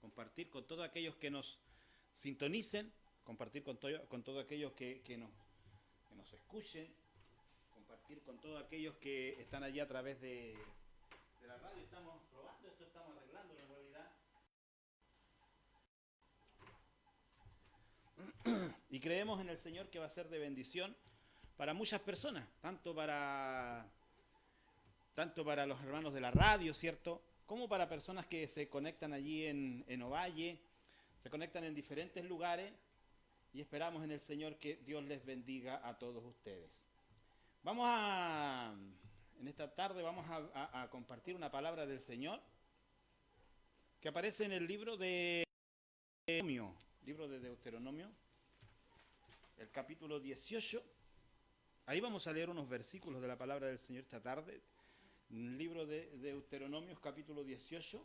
compartir con todos aquellos que nos sintonicen, compartir con todos aquellos que nos escuchen, compartir con todos aquellos que están allí a través de la radio. Estamos probando esto, estamos arreglando en realidad. Y creemos en el Señor que va a ser de bendición para muchas personas, tanto para los hermanos de la radio, ¿cierto? Como para personas que se conectan allí en Ovalle, se conectan en diferentes lugares, y esperamos en el Señor que Dios les bendiga a todos ustedes. En esta tarde vamos a compartir una palabra del Señor que aparece en el libro de Deuteronomio, el capítulo 18. Ahí vamos a leer unos versículos de la palabra del Señor esta tarde. El libro de Deuteronomios, capítulo 18,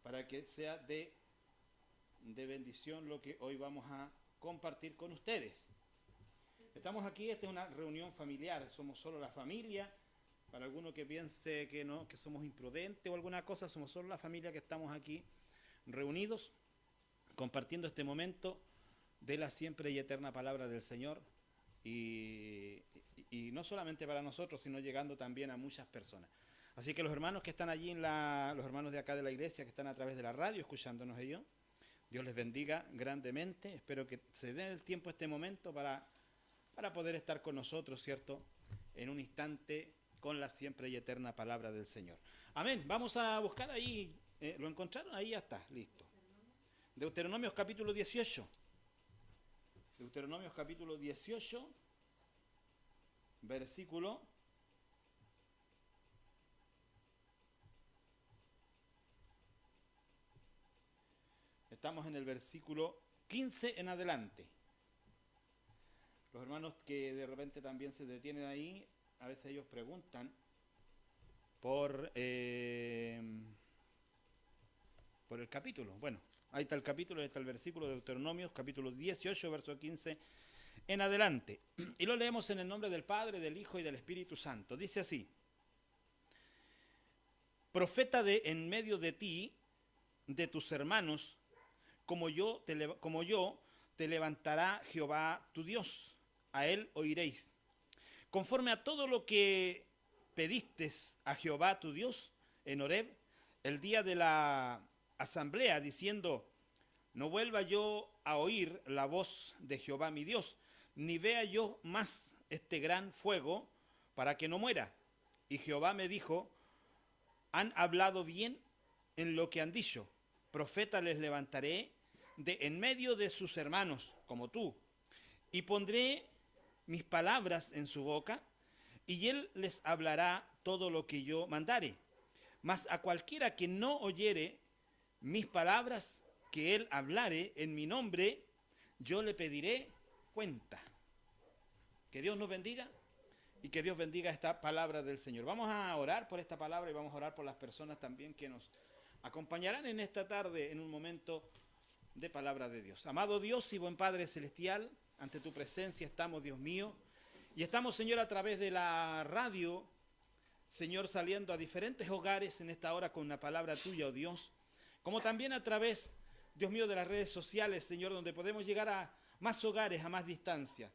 para que sea de bendición lo que hoy vamos a compartir con ustedes. Estamos aquí, esta es una reunión familiar, somos solo la familia. Para alguno que piense que no, que somos imprudentes o alguna cosa, somos solo la familia que estamos aquí reunidos, compartiendo este momento de la siempre y eterna palabra del Señor, y no solamente para nosotros, sino llegando también a muchas personas. Así que los hermanos que están allí, los hermanos de acá de la iglesia, que están a través de la radio escuchándonos ellos, Dios les bendiga grandemente. Espero que se den el tiempo, este momento, para poder estar con nosotros, ¿cierto?, en un instante con la siempre y eterna palabra del Señor. Amén. Vamos a buscar ahí, ¿lo encontraron? Ahí ya está, listo. Deuteronomios capítulo 18. Deuteronomios capítulo 18, versículo 'Estamos en el versículo 15 en adelante. Los hermanos que de repente también se detienen ahí, a veces ellos preguntan por el capítulo. Bueno, ahí está el capítulo, ahí está el versículo de Deuteronomios, capítulo 18, verso 15 en adelante. Y lo leemos en el nombre del Padre, del Hijo y del Espíritu Santo. Dice así: Profeta de en medio de ti, de tus hermanos, como yo te levantará Jehová tu Dios, a él oiréis. Conforme a todo lo que pediste a Jehová tu Dios en Horeb, el día de la asamblea, diciendo: no vuelva yo a oír la voz de Jehová mi Dios, ni vea yo más este gran fuego, para que no muera. Y Jehová me dijo: han hablado bien en lo que han dicho. Profeta les levantaré de en medio de sus hermanos, como tú, y pondré mis palabras en su boca, y él les hablará todo lo que yo mandare. Mas a cualquiera que no oyere mis palabras, que él hablare en mi nombre, yo le pediré cuenta. Que Dios nos bendiga y que Dios bendiga esta palabra del Señor. Vamos a orar por esta palabra y vamos a orar por las personas también que nos acompañarán en esta tarde en un momento de palabra de Dios. Amado Dios y buen Padre Celestial, ante tu presencia estamos, Dios mío, y estamos, Señor, a través de la radio, Señor, saliendo a diferentes hogares en esta hora con una palabra tuya, oh Dios, como también a través, Dios mío, de las redes sociales, Señor, donde podemos llegar a más hogares, a más distancia.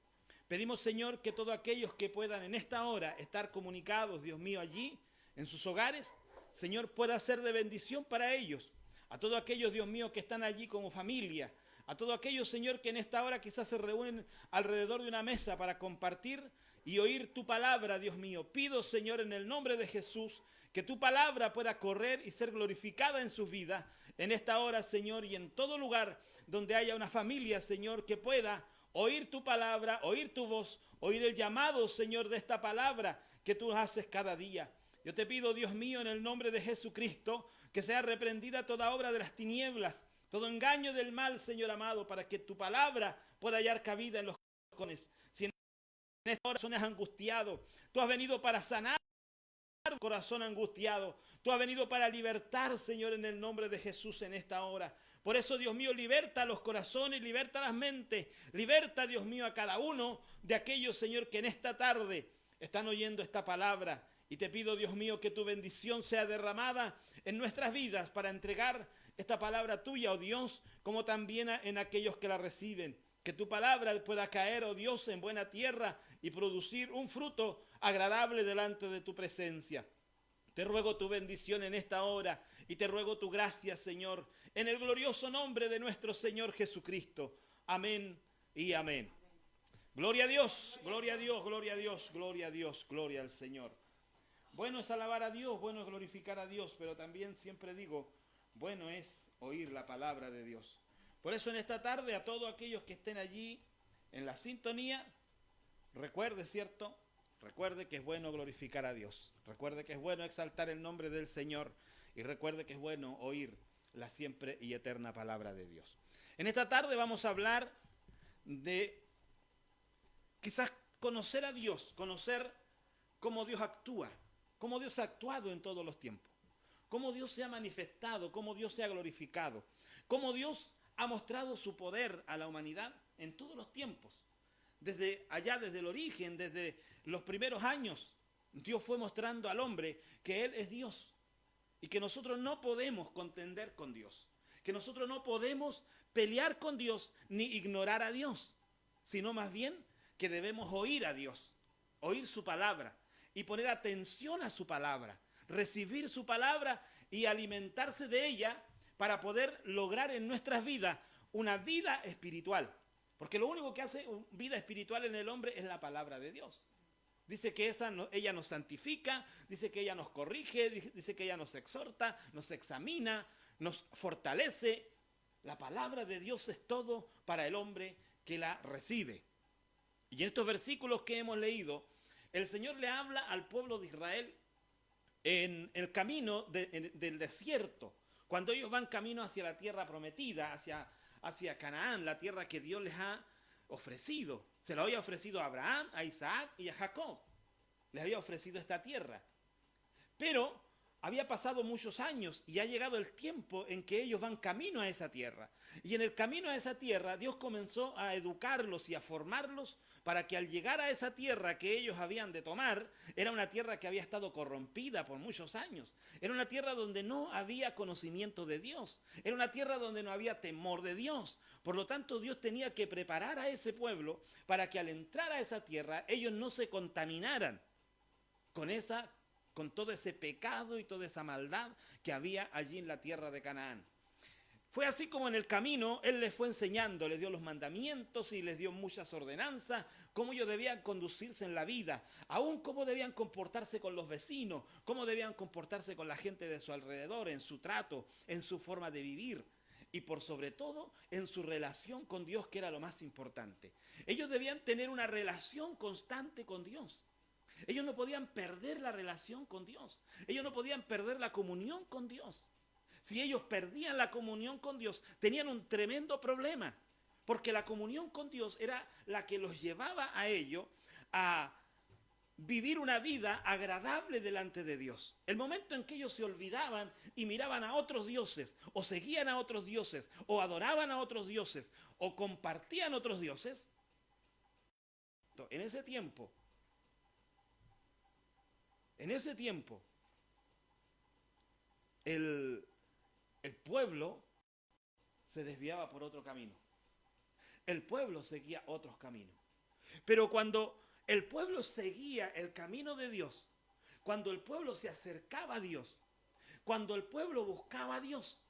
Pedimos, Señor, que todos aquellos que puedan en esta hora estar comunicados, Dios mío, allí, en sus hogares, Señor, pueda ser de bendición para ellos. A todos aquellos, Dios mío, que están allí como familia, a todos aquellos, Señor, que en esta hora quizás se reúnen alrededor de una mesa para compartir y oír tu palabra, Dios mío. Pido, Señor, en el nombre de Jesús, que tu palabra pueda correr y ser glorificada en sus vidas en esta hora, Señor, y en todo lugar donde haya una familia, Señor, que pueda oír tu palabra, oír tu voz, oír el llamado, Señor, de esta palabra que tú haces cada día. Yo te pido, Dios mío, en el nombre de Jesucristo, que sea reprendida toda obra de las tinieblas, todo engaño del mal, Señor amado, para que tu palabra pueda hallar cabida en los corazones. Si en este corazón es angustiado, tú has venido para sanar el corazón angustiado. Tú has venido para libertar, Señor, en el nombre de Jesús en esta hora. Por eso, Dios mío, liberta los corazones, liberta las mentes, liberta, Dios mío, a cada uno de aquellos, Señor, que en esta tarde están oyendo esta palabra Y te pido, Dios mío, que tu bendición sea derramada en nuestras vidas para entregar esta palabra tuya, oh Dios, como también en aquellos que la reciben. Que tu palabra pueda caer, oh Dios, en buena tierra y producir un fruto agradable delante de tu presencia. Te ruego tu bendición en esta hora y te ruego tu gracia, Señor, en el glorioso nombre de nuestro Señor Jesucristo. Amén y amén. Gloria a Dios, gloria a Dios, gloria a Dios, gloria a Dios, gloria al Señor. Bueno es alabar a Dios, bueno es glorificar a Dios, pero también siempre digo, bueno es oír la palabra de Dios. Por eso en esta tarde a todos aquellos que estén allí en la sintonía, recuerde, ¿cierto? Recuerde que es bueno glorificar a Dios. Recuerde que es bueno exaltar el nombre del Señor. Y recuerde que es bueno oír la siempre y eterna palabra de Dios. En esta tarde vamos a hablar de quizás conocer a Dios, conocer cómo Dios actúa, cómo Dios ha actuado en todos los tiempos, cómo Dios se ha manifestado, cómo Dios se ha glorificado, cómo Dios ha mostrado su poder a la humanidad en todos los tiempos. Desde allá, desde el origen, desde los primeros años, Dios fue mostrando al hombre que Él es Dios y que nosotros no podemos contender con Dios, que nosotros no podemos pelear con Dios ni ignorar a Dios, sino más bien que debemos oír a Dios, oír su palabra y poner atención a su palabra, recibir su palabra y alimentarse de ella para poder lograr en nuestras vidas una vida espiritual. Porque lo único que hace vida espiritual en el hombre es la palabra de Dios. Dice que ella nos santifica, dice que ella nos corrige, dice que ella nos exhorta, nos examina, nos fortalece. La palabra de Dios es todo para el hombre que la recibe. Y en estos versículos que hemos leído, el Señor le habla al pueblo de Israel en el camino del desierto, cuando ellos van camino hacia la tierra prometida, hacia Canaán, la tierra que Dios les ha ofrecido. Se la había ofrecido a Abraham, a Isaac y a Jacob. Les había ofrecido esta tierra. Pero había pasado muchos años y ha llegado el tiempo en que ellos van camino a esa tierra. Y en el camino a esa tierra Dios comenzó a educarlos y a formarlos para que al llegar a esa tierra que ellos habían de tomar, era una tierra que había estado corrompida por muchos años. Era una tierra donde no había conocimiento de Dios. Era una tierra donde no había temor de Dios. Por lo tanto, Dios tenía que preparar a ese pueblo para que al entrar a esa tierra ellos no se contaminaran con todo ese pecado y toda esa maldad que había allí en la tierra de Canaán. Fue así como en el camino Él les fue enseñando, les dio los mandamientos y les dio muchas ordenanzas, cómo ellos debían conducirse en la vida, aún cómo debían comportarse con los vecinos, cómo debían comportarse con la gente de su alrededor, en su trato, en su forma de vivir y por sobre todo en su relación con Dios, que era lo más importante. Ellos debían tener una relación constante con Dios. Ellos no podían perder la relación con Dios. Ellos no podían perder la comunión con Dios. Si ellos perdían la comunión con Dios, tenían un tremendo problema, porque la comunión con Dios era la que los llevaba a ellos a vivir una vida agradable delante de Dios. El momento en que ellos se olvidaban y miraban a otros dioses, o seguían a otros dioses, o adoraban a otros dioses, o compartían otros dioses, en ese tiempo, el pueblo se desviaba por otro camino. El pueblo seguía otros caminos. Pero cuando el pueblo seguía el camino de Dios, cuando el pueblo se acercaba a Dios, cuando el pueblo buscaba a Dios,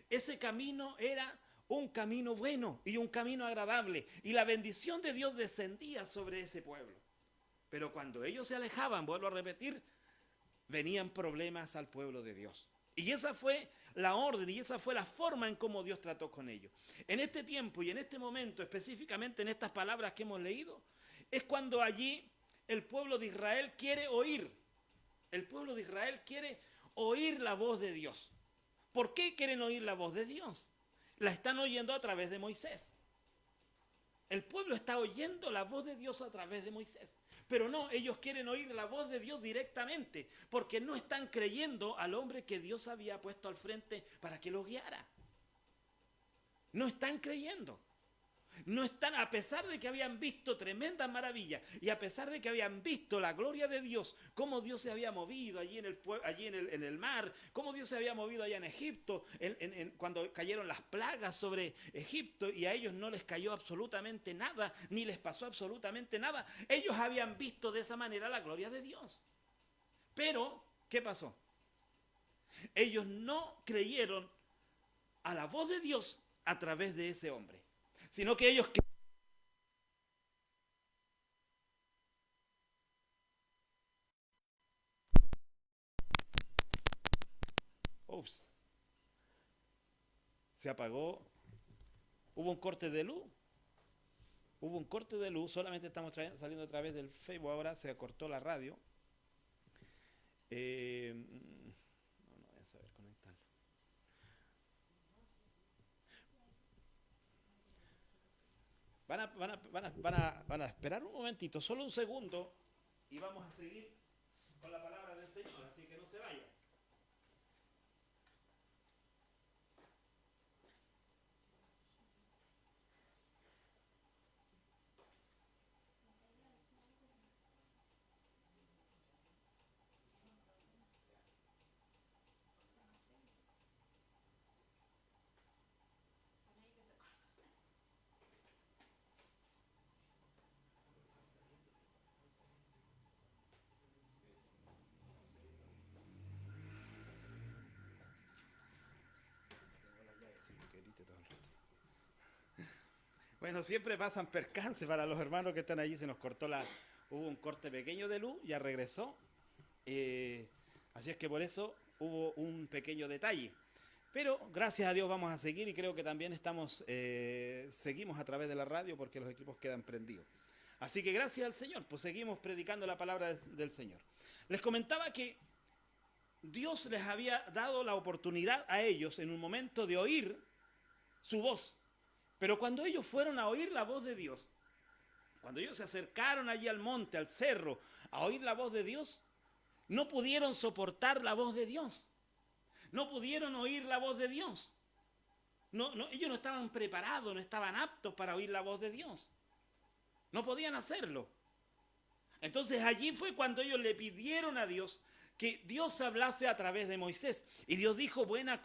ese camino era un camino bueno y un camino agradable. Y la bendición de Dios descendía sobre ese pueblo. Pero cuando ellos se alejaban, vuelvo a repetir, venían problemas al pueblo de Dios. Y esa fue la orden y esa fue la forma en cómo Dios trató con ellos. En este tiempo y en este momento, específicamente en estas palabras que hemos leído, es cuando allí el pueblo de Israel quiere oír. El pueblo de Israel quiere oír la voz de Dios. ¿Por qué quieren oír la voz de Dios? La están oyendo a través de Moisés. El pueblo está oyendo la voz de Dios a través de Moisés. Pero no, ellos quieren oír la voz de Dios directamente, porque no están creyendo al hombre que Dios había puesto al frente para que los guiara. No están creyendo. No están, a pesar de que habían visto tremendas maravillas y a pesar de que habían visto la gloria de Dios, cómo Dios se había movido allí en el mar, cómo Dios se había movido allá en Egipto, cuando cayeron las plagas sobre Egipto y a ellos no les cayó absolutamente nada, ni les pasó absolutamente nada. Ellos habían visto de esa manera la gloria de Dios. Pero, ¿qué pasó? Ellos no creyeron a la voz de Dios a través de ese hombre, sino que ellos ups, se apagó, hubo un corte de luz, solamente estamos saliendo a través del Facebook, ahora se cortó la radio. No voy a saber conectarlo. Van a esperar un momentito, solo un segundo, y vamos a seguir con la palabra del Señor, así que no se vayan. Bueno, siempre pasan percances para los hermanos que están allí. Se nos cortó hubo un corte pequeño de luz, ya regresó. Así es que por eso hubo un pequeño detalle. Pero gracias a Dios vamos a seguir y creo que también seguimos a través de la radio porque los equipos quedan prendidos. Así que gracias al Señor, pues seguimos predicando la palabra del Señor. Les comentaba que Dios les había dado la oportunidad a ellos en un momento de oír su voz. Pero cuando ellos fueron a oír la voz de Dios, cuando ellos se acercaron allí al monte, al cerro, a oír la voz de Dios, no pudieron soportar la voz de Dios. No pudieron oír la voz de Dios. Ellos no estaban preparados, no estaban aptos para oír la voz de Dios. No podían hacerlo. Entonces allí fue cuando ellos le pidieron a Dios que Dios hablase a través de Moisés. Y Dios dijo, buena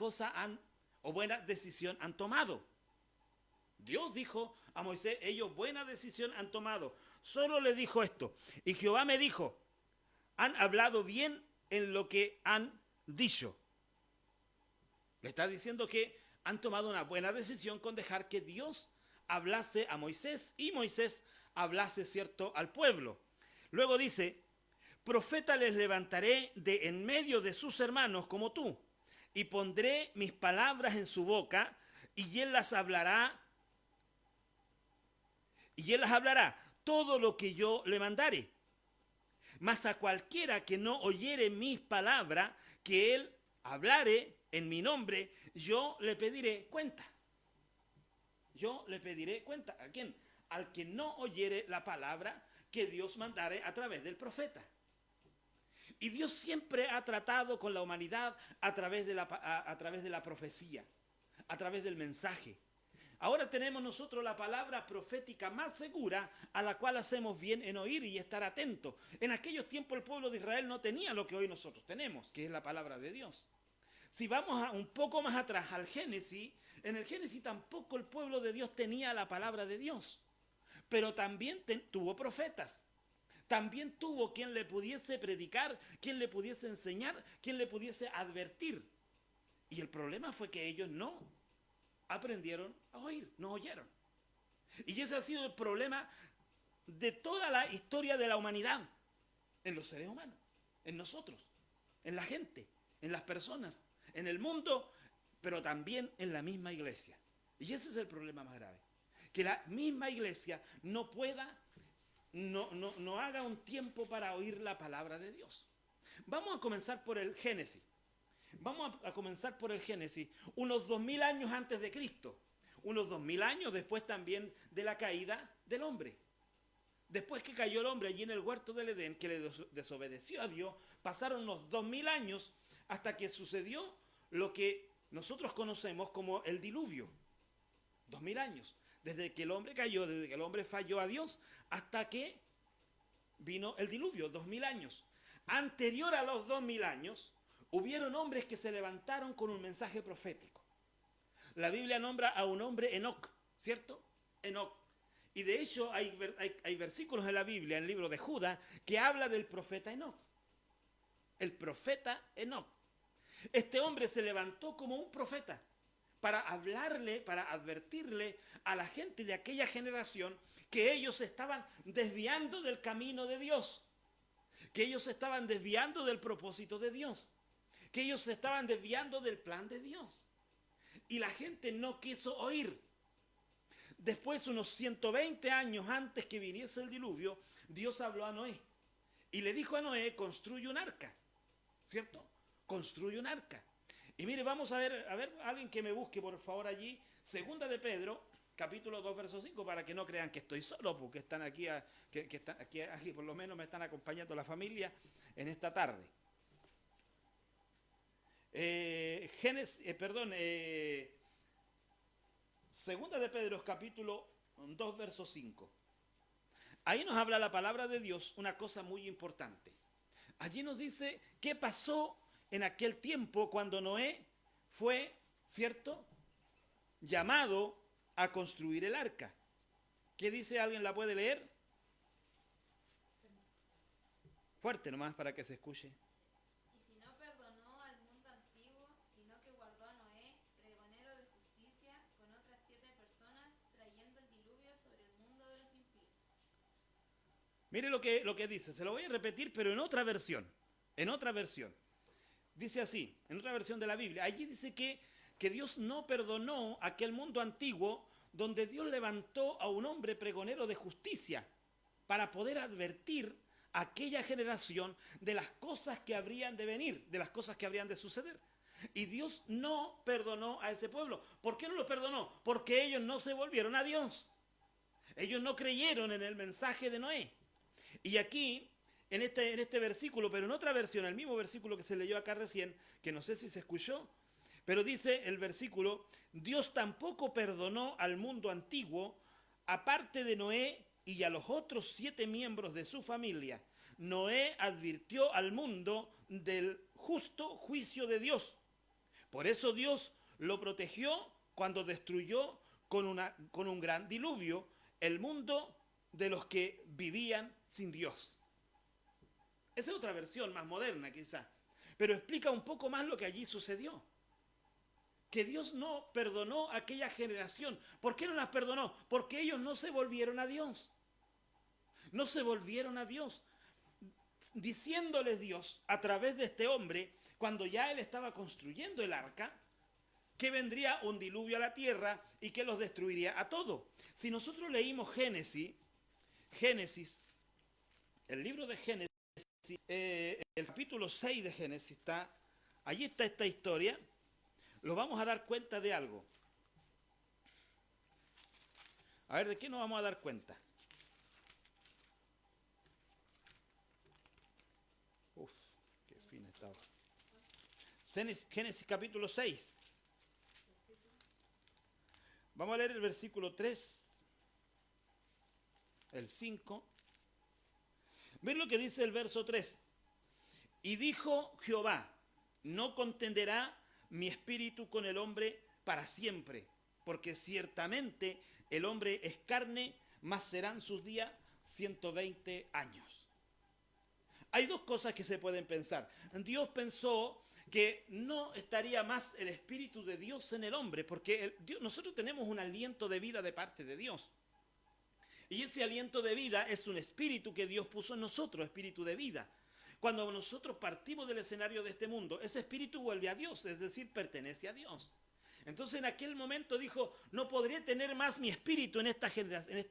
decisión han tomado. Dios dijo a Moisés, ellos buena decisión han tomado. Solo le dijo esto. Y Jehová me dijo, han hablado bien en lo que han dicho. Le está diciendo que han tomado una buena decisión con dejar que Dios hablase a Moisés y Moisés hablase, cierto, al pueblo. Luego dice, profeta les levantaré de en medio de sus hermanos como tú, y pondré mis palabras en su boca, y él las hablará todo lo que yo le mandare. Mas a cualquiera que no oyere mis palabras, que él hablare en mi nombre, yo le pediré cuenta. Yo le pediré cuenta. ¿A quién? Al que no oyere la palabra que Dios mandare a través del profeta. Y Dios siempre ha tratado con la humanidad a través de la profecía, a través del mensaje. Ahora tenemos nosotros la palabra profética más segura a la cual hacemos bien en oír y estar atentos. En aquellos tiempos el pueblo de Israel no tenía lo que hoy nosotros tenemos, que es la palabra de Dios. Si vamos un poco más atrás al Génesis, en el Génesis tampoco el pueblo de Dios tenía la palabra de Dios. Pero también tuvo profetas. También tuvo quien le pudiese predicar, quien le pudiese enseñar, quien le pudiese advertir. Y el problema fue que ellos no aprendieron a oír, no oyeron. Y ese ha sido el problema de toda la historia de la humanidad, en los seres humanos, en nosotros, en la gente, en las personas, en el mundo, pero también en la misma iglesia. Y ese es el problema más grave, que la misma iglesia no haga un tiempo para oír la palabra de Dios. Vamos a comenzar por el Génesis. Vamos a comenzar por el Génesis, unos 2000 años antes de Cristo, unos 2000 años después también de la caída del hombre. Después que cayó el hombre allí en el huerto del Edén, que le desobedeció a Dios, pasaron unos 2000 años hasta que sucedió lo que nosotros conocemos como el diluvio. 2000 años. desde que el hombre cayó, desde que el hombre falló a Dios, hasta que vino el diluvio, 2000 años. Anterior a los 2000 años, hubieron hombres que se levantaron con un mensaje profético. La Biblia nombra a un hombre Enoc, ¿cierto? Enoc. Y de hecho hay versículos en la Biblia, en el libro de Judas, que habla del profeta Enoc. El profeta Enoc. Este hombre se levantó como un profeta para hablarle, para advertirle a la gente de aquella generación que ellos se estaban desviando del camino de Dios, que ellos se estaban desviando del propósito de Dios, que ellos se estaban desviando del plan de Dios. Y la gente no quiso oír. Después, unos 120 años antes que viniese el diluvio, Dios habló a Noé y le dijo a Noé: construye un arca, ¿cierto? Construye un arca. Y mire, vamos a ver alguien que me busque por favor allí, Segunda de Pedro, capítulo 2, verso 5, para que no crean que estoy solo, porque están aquí, están aquí, por lo menos me están acompañando la familia en esta tarde. Segunda de Pedro, capítulo 2, verso 5. Ahí nos habla la palabra de Dios una cosa muy importante. Allí nos dice qué pasó en aquel tiempo cuando Noé fue, ¿cierto?, llamado a construir el arca. ¿Qué dice? ¿Alguien la puede leer? Fuerte nomás para que se escuche. Y si no perdonó al mundo antiguo, sino que guardó a Noé, pregonero de justicia, con otras 7 personas, trayendo el diluvio sobre el mundo de los impíos. Mire lo que dice, se lo voy a repetir, pero en otra versión. En otra versión. Dice así, en otra versión de la Biblia. Allí dice que Dios no perdonó aquel mundo antiguo donde Dios levantó a un hombre pregonero de justicia para poder advertir a aquella generación de las cosas que habrían de venir, de las cosas que habrían de suceder. Y Dios no perdonó a ese pueblo. ¿Por qué no lo perdonó? Porque ellos no se volvieron a Dios. Ellos no creyeron en el mensaje de Noé. Y aquí, en este versículo, pero en otra versión, el mismo versículo que se leyó acá recién, que no sé si se escuchó, pero dice el versículo: Dios tampoco perdonó al mundo antiguo, aparte de Noé y a los otros 7 miembros de su familia. Noé advirtió al mundo del justo juicio de Dios. Por eso Dios lo protegió cuando destruyó con un gran diluvio el mundo de los que vivían sin Dios. Esa es otra versión más moderna quizá, pero explica un poco más lo que allí sucedió. Que Dios no perdonó a aquella generación. ¿Por qué no las perdonó? Porque ellos no se volvieron a Dios. No se volvieron a Dios. Diciéndoles Dios a través de este hombre, cuando ya él estaba construyendo el arca, que vendría un diluvio a la tierra y que los destruiría a todos. Si nosotros leímos Génesis, el libro de Génesis, el capítulo 6 de Génesis allí está esta historia, nos vamos a dar cuenta de algo. A ver, ¿de qué nos vamos a dar cuenta? Uf, qué fina estaba. Génesis capítulo 6. Vamos a leer el versículo 3, el 5. ¿Ven lo que dice el verso 3? Y dijo Jehová: no contenderá mi espíritu con el hombre para siempre, porque ciertamente el hombre es carne, mas serán sus días 120 años. Hay dos cosas que se pueden pensar. Dios pensó que no estaría más el espíritu de Dios en el hombre, porque nosotros tenemos un aliento de vida de parte de Dios. Y ese aliento de vida es un espíritu que Dios puso en nosotros, espíritu de vida. Cuando nosotros partimos del escenario de este mundo, ese espíritu vuelve a Dios, es decir, pertenece a Dios. Entonces en aquel momento dijo: no podré tener más mi espíritu en esta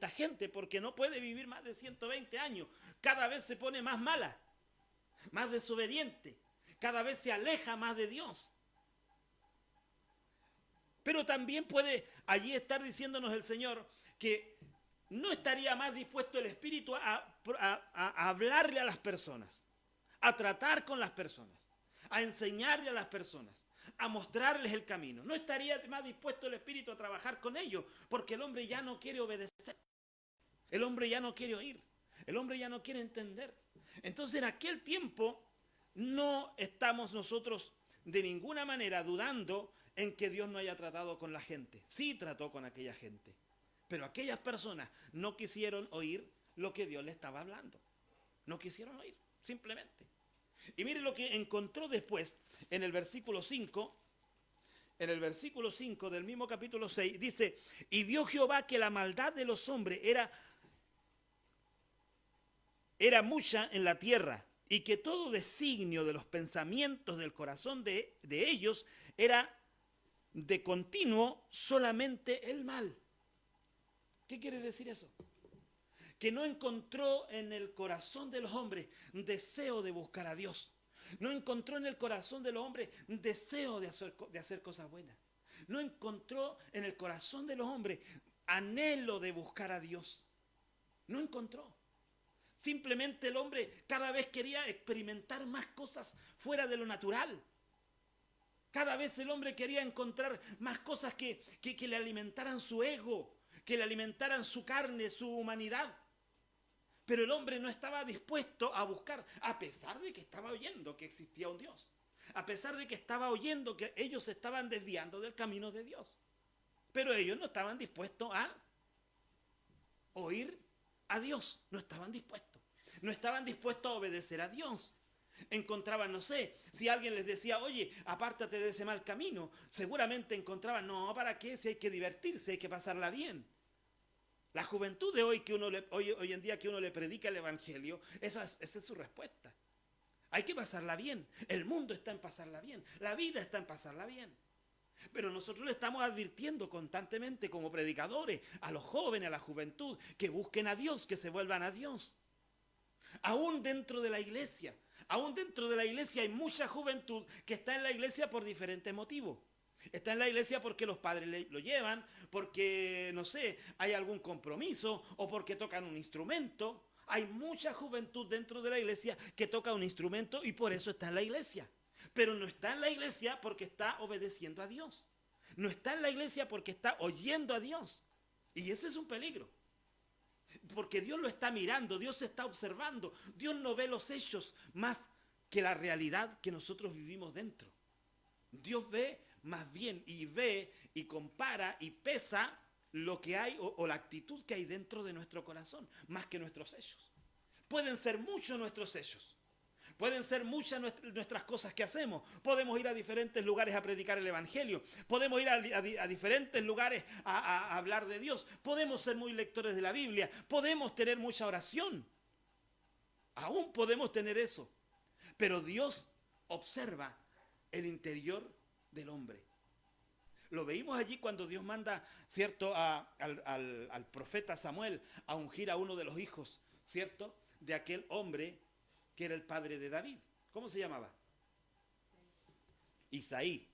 gente, porque no puede vivir más de 120 años. Cada vez se pone más mala, más desobediente, cada vez se aleja más de Dios. Pero también puede allí estar diciéndonos el Señor que no estaría más dispuesto el espíritu a hablarle a las personas, a tratar con las personas, a enseñarle a las personas, a mostrarles el camino. No estaría más dispuesto el Espíritu a trabajar con ellos, porque el hombre ya no quiere obedecer. El hombre ya no quiere oír. El hombre ya no quiere entender. Entonces en aquel tiempo no estamos nosotros de ninguna manera dudando en que Dios no haya tratado con la gente. Sí trató con aquella gente. Pero aquellas personas no quisieron oír lo que Dios le estaba hablando. No quisieron oír, simplemente. Y mire lo que encontró después en el versículo 5. En el versículo 5 del mismo capítulo 6 dice: y vio Jehová que la maldad de los hombres era mucha en la tierra, y que todo designio de los pensamientos del corazón de ellos era de continuo solamente el mal. ¿Qué quiere decir eso? Que no encontró en el corazón de los hombres deseo de buscar a Dios. No encontró en el corazón de los hombres deseo de hacer cosas buenas. No encontró en el corazón de los hombres anhelo de buscar a Dios. No encontró. Simplemente el hombre cada vez quería experimentar más cosas fuera de lo natural. Cada vez el hombre quería encontrar más cosas que le alimentaran su ego, que le alimentaran su carne, su humanidad. Pero el hombre no estaba dispuesto a buscar, a pesar de que estaba oyendo que existía un Dios. A pesar de que estaba oyendo que ellos se estaban desviando del camino de Dios. Pero ellos no estaban dispuestos a oír a Dios. No estaban dispuestos. No estaban dispuestos a obedecer a Dios. Encontraban, no sé, si alguien les decía, oye, apártate de ese mal camino, seguramente encontraban, no, ¿para qué? Si hay que divertirse, hay que pasarla bien. La juventud de hoy, hoy en día que uno le predica el evangelio, esa es su respuesta. Hay que pasarla bien. El mundo está en pasarla bien. La vida está en pasarla bien. Pero nosotros le estamos advirtiendo constantemente como predicadores a los jóvenes, a la juventud, que busquen a Dios, que se vuelvan a Dios. Aún dentro de la iglesia hay mucha juventud que está en la iglesia por diferentes motivos. Está en la iglesia porque los padres lo llevan, porque, no sé, hay algún compromiso o porque tocan un instrumento. Hay mucha juventud dentro de la iglesia que toca un instrumento y por eso está en la iglesia. Pero no está en la iglesia porque está obedeciendo a Dios. No está en la iglesia porque está oyendo a Dios. Y ese es un peligro. Porque Dios lo está mirando, Dios se está observando. Dios no ve los hechos más que la realidad que nosotros vivimos dentro. Dios ve más bien y ve y compara y pesa lo que hay o la actitud que hay dentro de nuestro corazón, más que nuestros hechos. Pueden ser muchos nuestros hechos. Pueden ser muchas nuestras cosas que hacemos. Podemos ir a diferentes lugares a predicar el evangelio. Podemos ir a diferentes lugares a hablar de Dios. Podemos ser muy lectores de la Biblia. Podemos tener mucha oración. Aún podemos tener eso. Pero Dios observa el interior del hombre. Lo veímos allí cuando Dios manda, ¿cierto?, al profeta Samuel a ungir a uno de los hijos, ¿cierto?, de aquel hombre que era el padre de David. ¿Cómo se llamaba? Isaí.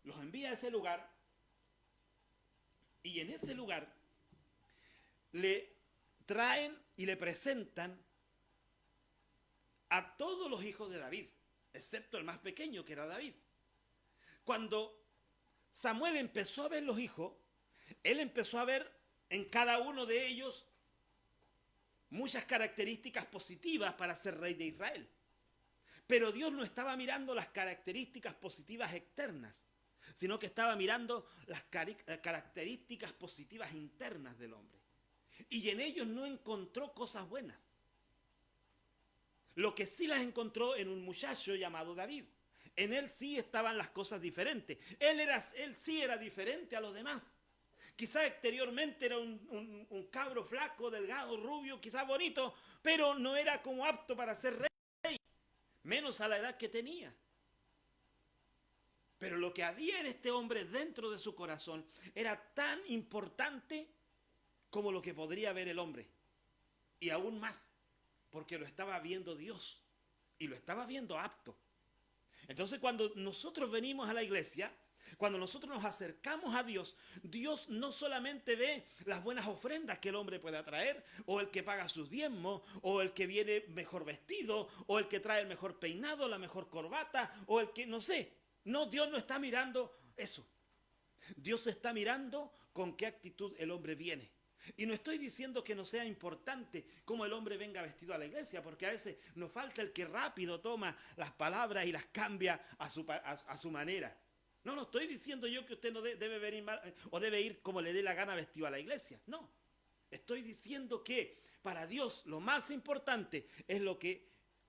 Los envía a ese lugar y en ese lugar le traen y le presentan a todos los hijos de David, excepto el más pequeño, que era David. Cuando Samuel empezó a ver los hijos, él empezó a ver en cada uno de ellos muchas características positivas para ser rey de Israel. Pero Dios no estaba mirando las características positivas externas, sino que estaba mirando las características positivas internas del hombre. Y en ellos no encontró cosas buenas. Lo que sí las encontró en un muchacho llamado David. En él sí estaban las cosas diferentes. Él sí era diferente a los demás. Quizá exteriormente era un cabro flaco, delgado, rubio, quizá bonito, pero no era como apto para ser rey, menos a la edad que tenía. Pero lo que había en este hombre dentro de su corazón era tan importante como lo que podría ver el hombre. Y aún más, porque lo estaba viendo Dios y lo estaba viendo apto. Entonces cuando nosotros venimos a la iglesia, cuando nosotros nos acercamos a Dios, Dios no solamente ve las buenas ofrendas que el hombre pueda traer, o el que paga sus diezmos, o el que viene mejor vestido, o el que trae el mejor peinado, la mejor corbata, o el que, no sé. No, Dios no está mirando eso. Dios está mirando con qué actitud el hombre viene. Y no estoy diciendo que no sea importante cómo el hombre venga vestido a la iglesia, porque a veces nos falta el que rápido toma las palabras y las cambia a su manera. No, no estoy diciendo yo que usted no debe venir mal, o debe ir como le dé la gana vestido a la iglesia. No, estoy diciendo que para Dios lo más importante es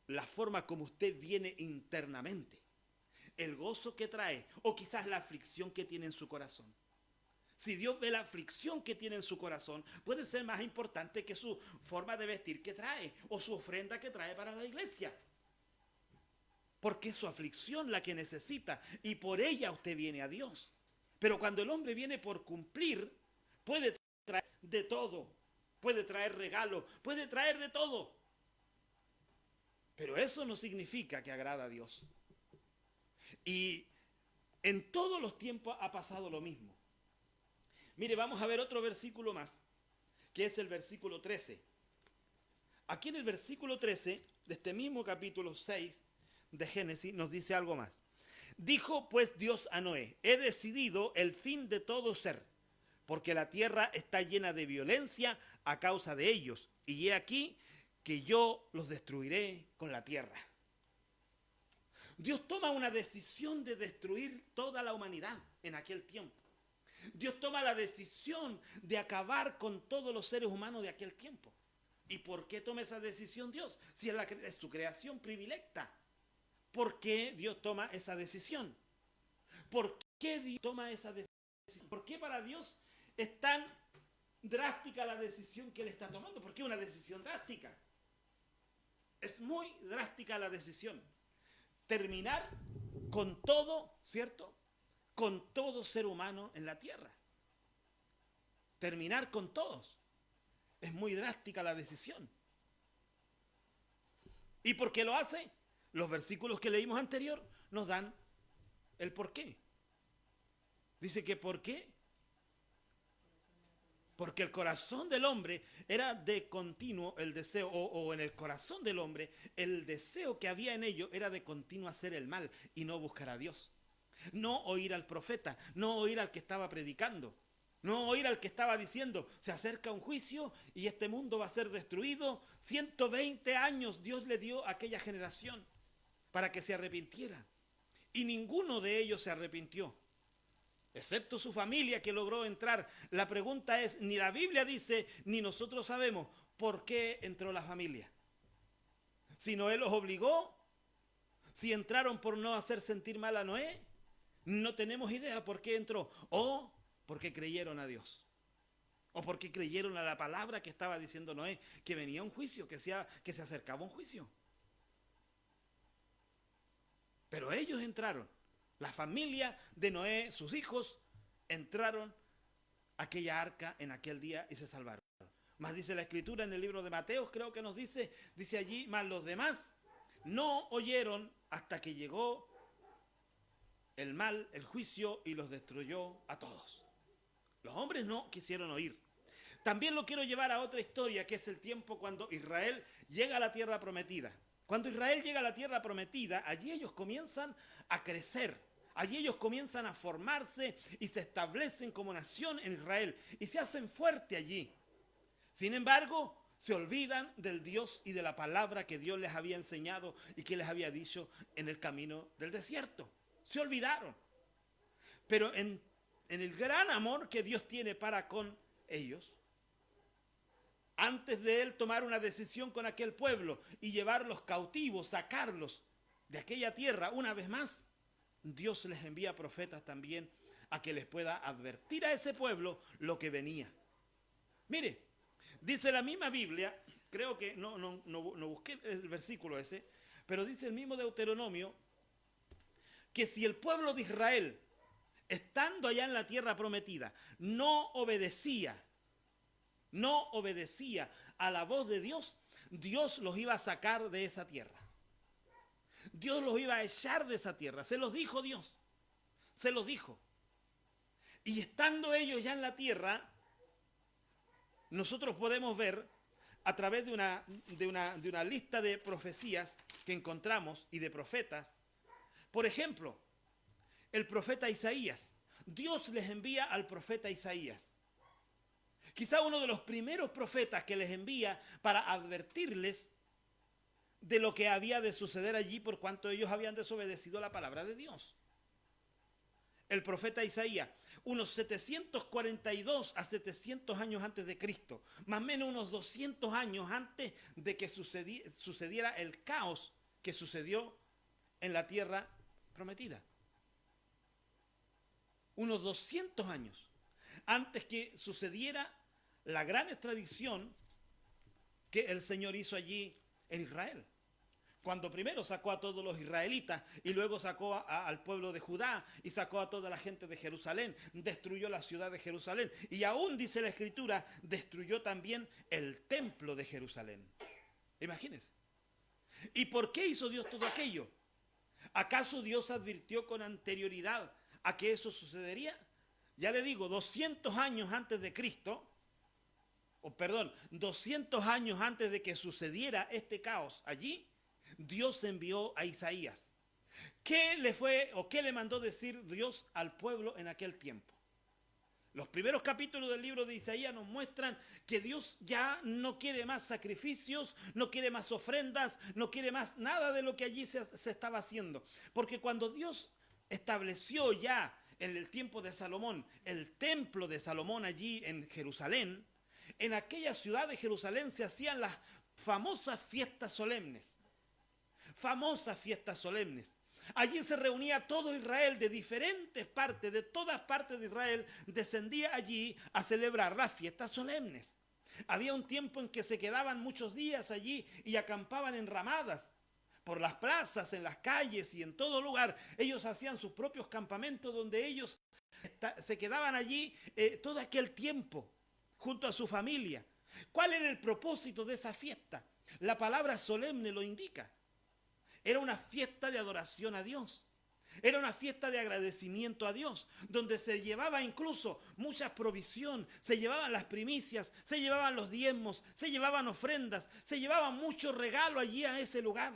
la forma como usted viene internamente, el gozo que trae, o quizás la aflicción que tiene en su corazón. Si Dios ve la aflicción que tiene en su corazón, puede ser más importante que su forma de vestir que trae o su ofrenda que trae para la iglesia. Porque es su aflicción la que necesita y por ella usted viene a Dios. Pero cuando el hombre viene por cumplir, puede traer de todo. Puede traer regalos, puede traer de todo. Pero eso no significa que agrada a Dios. Y en todos los tiempos ha pasado lo mismo. Mire, vamos a ver otro versículo más, que es el versículo 13. Aquí en el versículo 13 de este mismo capítulo 6 de Génesis nos dice algo más. Dijo pues Dios a Noé, he decidido el fin de todo ser, porque la tierra está llena de violencia a causa de ellos, y he aquí que yo los destruiré con la tierra. Dios toma una decisión de destruir toda la humanidad en aquel tiempo. Dios toma la decisión de acabar con todos los seres humanos de aquel tiempo. ¿Y por qué toma esa decisión Dios? Si es su creación privilecta. ¿Por qué Dios toma esa decisión? ¿Por qué Dios toma esa decisión? ¿Por qué para Dios es tan drástica la decisión que Él está tomando? ¿Por qué una decisión drástica? Es muy drástica la decisión. Terminar con todo, ¿cierto? Con todo ser humano en la tierra. Terminar con todos. Es muy drástica la decisión. ¿Y por qué lo hace? Los versículos que leímos anterior nos dan el por qué. Dice que ¿por qué? Porque el corazón del hombre era de continuo el deseo, o en el corazón del hombre, el deseo que había en ello era de continuo hacer el mal y no buscar a Dios. No oír al profeta, no oír al que estaba predicando, no oír al que estaba diciendo, se acerca un juicio y este mundo va a ser destruido. 120 años Dios le dio a aquella generación para que se arrepintiera. Y ninguno de ellos se arrepintió, excepto su familia que logró entrar. La pregunta es, ni la Biblia dice, ni nosotros sabemos por qué entró la familia. Si Noé los obligó, si entraron por no hacer sentir mal a Noé, no tenemos idea por qué entró. O porque creyeron a Dios. O porque creyeron a la palabra que estaba diciendo Noé, que venía un juicio, que se acercaba un juicio. Pero ellos entraron. La familia de Noé, sus hijos, entraron a aquella arca en aquel día y se salvaron. Más dice la escritura en el libro de Mateo, creo que nos dice allí, más los demás no oyeron hasta que llegó el mal, el juicio, y los destruyó a todos. Los hombres no quisieron oír. También lo quiero llevar a otra historia, que es el tiempo cuando Israel llega a la tierra prometida. Cuando Israel llega a la tierra prometida, allí ellos comienzan a crecer. Allí ellos comienzan a formarse y se establecen como nación en Israel y se hacen fuerte allí. Sin embargo, se olvidan del Dios y de la palabra que Dios les había enseñado y que les había dicho en el camino del desierto. Se olvidaron. Pero en el gran amor que Dios tiene para con ellos, antes de Él tomar una decisión con aquel pueblo y llevarlos cautivos, sacarlos de aquella tierra una vez más, Dios les envía profetas también a que les pueda advertir a ese pueblo lo que venía. Mire, dice la misma Biblia, creo que no busqué el versículo ese, pero dice el mismo Deuteronomio, que si el pueblo de Israel, estando allá en la tierra prometida, no obedecía a la voz de Dios, Dios los iba a sacar de esa tierra. Dios los iba a echar de esa tierra. Se los dijo Dios. Se los dijo. Y estando ellos ya en la tierra, nosotros podemos ver a través de una lista de profecías que encontramos y de profetas. Por ejemplo, el profeta Isaías. Dios les envía al profeta Isaías. Quizá uno de los primeros profetas que les envía para advertirles de lo que había de suceder allí por cuanto ellos habían desobedecido la palabra de Dios. El profeta Isaías, unos 742 a 700 años antes de Cristo, más o menos unos 200 años antes de que sucediera el caos que sucedió en la tierra prometida. Unos 200 años antes que sucediera la gran extradición que el Señor hizo allí en Israel. Cuando primero sacó a todos los israelitas y luego sacó al pueblo de Judá y sacó a toda la gente de Jerusalén, destruyó la ciudad de Jerusalén y aún dice la Escritura, destruyó también el templo de Jerusalén. Imagínense. ¿Y por qué hizo Dios todo aquello? ¿Acaso Dios advirtió con anterioridad a que eso sucedería? Ya le digo, 200 años antes de Cristo, 200 años antes de que sucediera este caos allí, Dios envió a Isaías. ¿Qué le mandó decir Dios al pueblo en aquel tiempo? Los primeros capítulos del libro de Isaías nos muestran que Dios ya no quiere más sacrificios, no quiere más ofrendas, no quiere más nada de lo que allí se estaba haciendo. Porque cuando Dios estableció ya en el tiempo de Salomón el templo de Salomón allí en Jerusalén, en aquella ciudad de Jerusalén se hacían las famosas fiestas solemnes. Famosas fiestas solemnes. Allí se reunía todo Israel de diferentes partes, de todas partes de Israel, descendía allí a celebrar las fiestas solemnes. Había un tiempo en que se quedaban muchos días allí y acampaban en ramadas, por las plazas, en las calles y en todo lugar. Ellos hacían sus propios campamentos donde ellos se quedaban allí todo aquel tiempo, junto a su familia. ¿Cuál era el propósito de esa fiesta? La palabra solemne lo indica. Era una fiesta de adoración a Dios. Era una fiesta de agradecimiento a Dios, donde se llevaba incluso mucha provisión, se llevaban las primicias, se llevaban los diezmos, se llevaban ofrendas, se llevaba mucho regalo allí a ese lugar.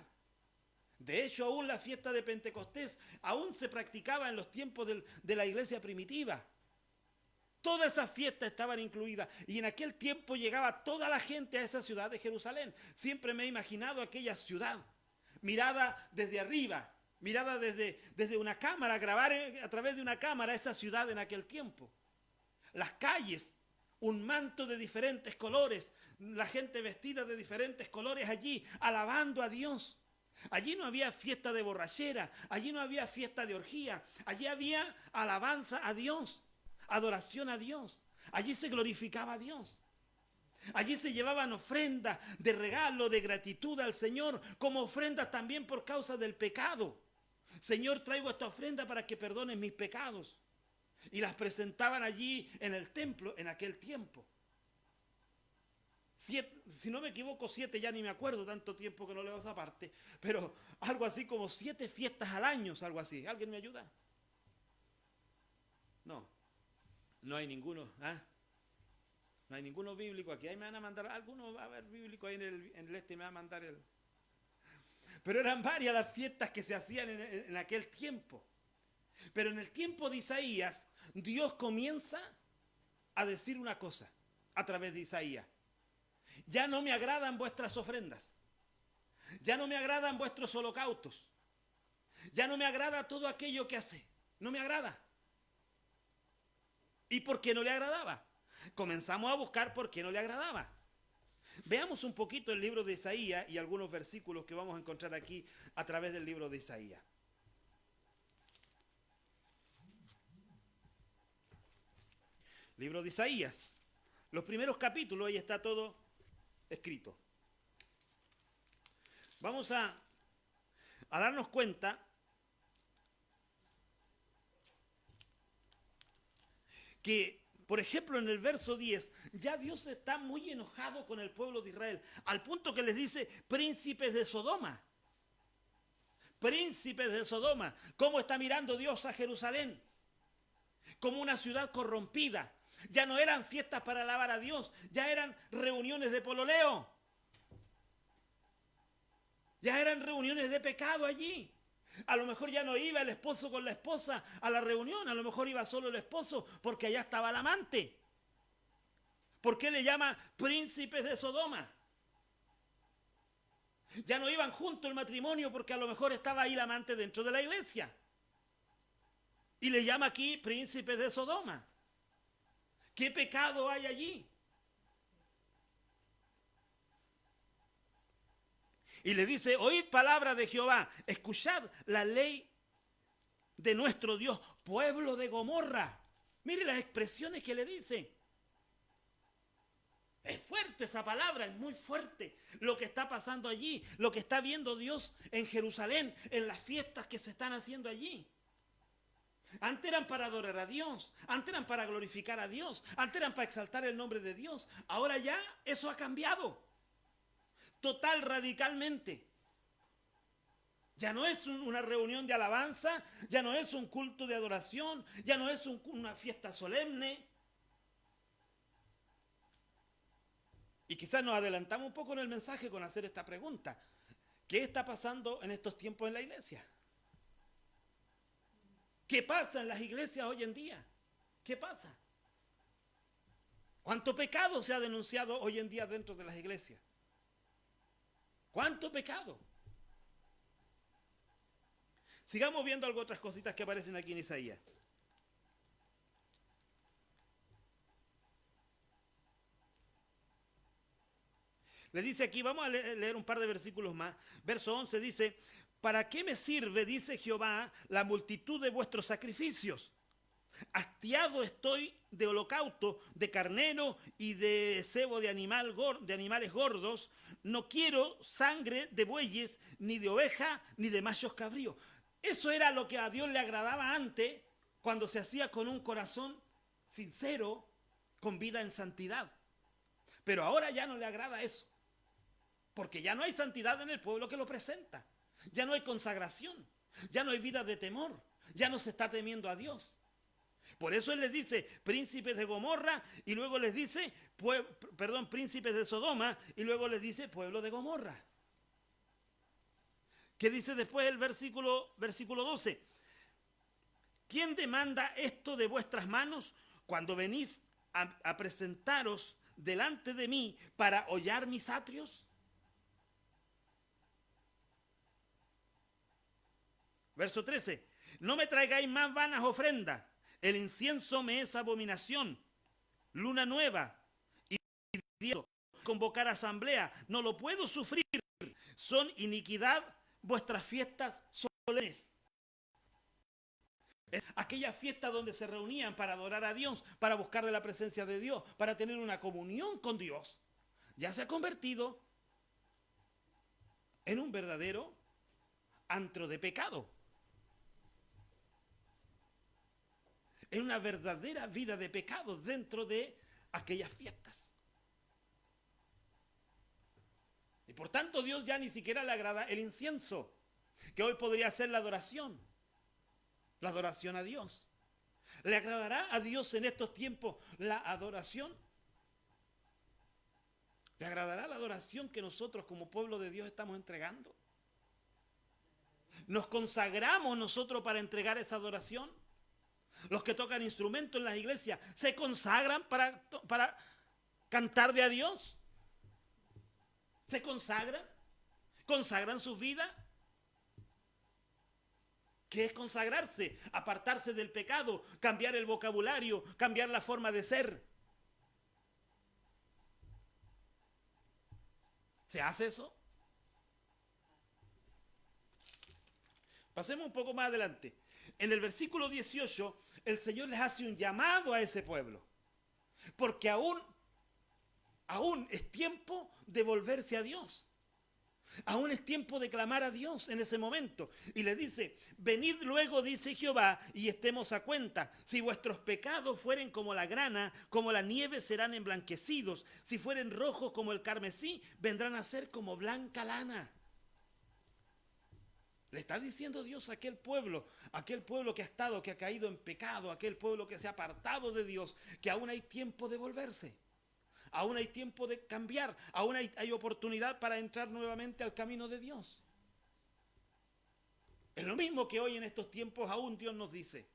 De hecho, aún la fiesta de Pentecostés aún se practicaba en los tiempos de la iglesia primitiva. Todas esas fiestas estaban incluidas y en aquel tiempo llegaba toda la gente a esa ciudad de Jerusalén. Siempre me he imaginado aquella ciudad, mirada desde arriba, mirada desde una cámara, grabar a través de una cámara esa ciudad en aquel tiempo. Las calles, un manto de diferentes colores, la gente vestida de diferentes colores allí, alabando a Dios. Allí no había fiesta de borrachera, allí no había fiesta de orgía, allí había alabanza a Dios, adoración a Dios. Allí se glorificaba a Dios. Allí se llevaban ofrendas de regalo, de gratitud al Señor, como ofrendas también por causa del pecado. Señor, traigo esta ofrenda para que perdones mis pecados. Y las presentaban allí en el templo en aquel tiempo. Si no me equivoco, 7, ya ni me acuerdo, tanto tiempo que no leo esa parte, pero algo así como 7 fiestas al año, algo así. ¿Alguien me ayuda? No hay ninguno, ¿ah? No hay ninguno bíblico aquí. Ahí me van a mandar, alguno va a haber bíblico ahí en el me va a mandar el... Pero eran varias las fiestas que se hacían en aquel tiempo. Pero en el tiempo de Isaías, Dios comienza a decir una cosa a través de Isaías. Ya no me agradan vuestras ofrendas. Ya no me agradan vuestros holocaustos. Ya no me agrada todo aquello que hace. No me agrada. ¿Y por qué no le agradaba? Comenzamos a buscar por qué no le agradaba. Veamos un poquito el libro de Isaías y algunos versículos que vamos a encontrar aquí a través del libro de Isaías. Libro de Isaías. Los primeros capítulos, ahí está todo escrito. Vamos a darnos cuenta que, por ejemplo, en el verso 10, ya Dios está muy enojado con el pueblo de Israel, al punto que les dice, príncipes de Sodoma. Príncipes de Sodoma. ¿Cómo está mirando Dios a Jerusalén? Como una ciudad corrompida. Ya no eran fiestas para alabar a Dios, ya eran reuniones de pololeo. Ya eran reuniones de pecado allí. A lo mejor ya no iba el esposo con la esposa a la reunión, a lo mejor iba solo el esposo porque allá estaba el amante. ¿Por qué le llama príncipes de Sodoma? Ya no iban juntos el matrimonio porque a lo mejor estaba ahí el amante dentro de la iglesia. Y le llama aquí príncipes de Sodoma. ¿Qué pecado hay allí? Y le dice, oíd palabra de Jehová, escuchad la ley de nuestro Dios, pueblo de Gomorra. Mire las expresiones que le dice. Es fuerte esa palabra, es muy fuerte lo que está pasando allí, lo que está viendo Dios en Jerusalén, en las fiestas que se están haciendo allí. Antes eran para adorar a Dios, antes eran para glorificar a Dios, antes eran para exaltar el nombre de Dios. Ahora ya eso ha cambiado, total, radicalmente. Ya no es una reunión de alabanza, ya no es un culto de adoración, ya no es una fiesta solemne. Y quizás nos adelantamos un poco en el mensaje con hacer esta pregunta. ¿Qué está pasando en estos tiempos en la iglesia? ¿Qué pasa en las iglesias hoy en día? ¿Qué pasa? ¿Cuánto pecado se ha denunciado hoy en día dentro de las iglesias? ¿Cuánto pecado? Sigamos viendo algo, otras cositas que aparecen aquí en Isaías. Le dice aquí, vamos a leer un par de versículos más. Verso 11 dice, ¿para qué me sirve, dice Jehová, la multitud de vuestros sacrificios? Hastiado estoy de holocausto, de carnero y de cebo de animales gordos. No quiero sangre de bueyes, ni de oveja, ni de machos cabríos. Eso era lo que a Dios le agradaba antes, cuando se hacía con un corazón sincero, con vida en santidad. Pero ahora ya no le agrada eso. Porque ya no hay santidad en el pueblo que lo presenta. Ya no hay consagración. Ya no hay vida de temor. Ya no se está temiendo a Dios. Por eso él les dice príncipes de Gomorra y luego les dice, príncipes de Sodoma y luego les dice pueblo de Gomorra. ¿Qué dice después el versículo 12? ¿Quién demanda esto de vuestras manos cuando venís a presentaros delante de mí para hollar mis atrios? Verso 13. No me traigáis más vanas ofrendas. El incienso me es abominación. Luna nueva y convocar asamblea. No lo puedo sufrir. Son iniquidad vuestras fiestas solemnes. Aquellas fiestas donde se reunían para adorar a Dios, para buscar de la presencia de Dios, para tener una comunión con Dios, ya se ha convertido en un verdadero antro de pecado. En una verdadera vida de pecado dentro de aquellas fiestas. Y por tanto Dios ya ni siquiera le agrada el incienso, que hoy podría ser la adoración a Dios. ¿Le agradará a Dios en estos tiempos la adoración? ¿Le agradará la adoración que nosotros como pueblo de Dios estamos entregando? ¿Nos consagramos nosotros para entregar esa adoración? Los que tocan instrumentos en las iglesias se consagran para cantarle a Dios. Se consagran sus vidas. ¿Qué es consagrarse? Apartarse del pecado, cambiar el vocabulario, cambiar la forma de ser. ¿Se hace eso? Pasemos un poco más adelante. En el versículo 18, el Señor les hace un llamado a ese pueblo. Porque aún es tiempo de volverse a Dios. Aún es tiempo de clamar a Dios en ese momento. Y le dice, venid luego, dice Jehová, y estemos a cuenta. Si vuestros pecados fueren como la grana, como la nieve serán emblanquecidos. Si fueren rojos como el carmesí, vendrán a ser como blanca lana. Le está diciendo Dios a aquel pueblo que ha caído en pecado, aquel pueblo que se ha apartado de Dios, que aún hay tiempo de volverse, aún hay tiempo de cambiar, aún hay oportunidad para entrar nuevamente al camino de Dios. Es lo mismo que hoy en estos tiempos aún Dios nos dice.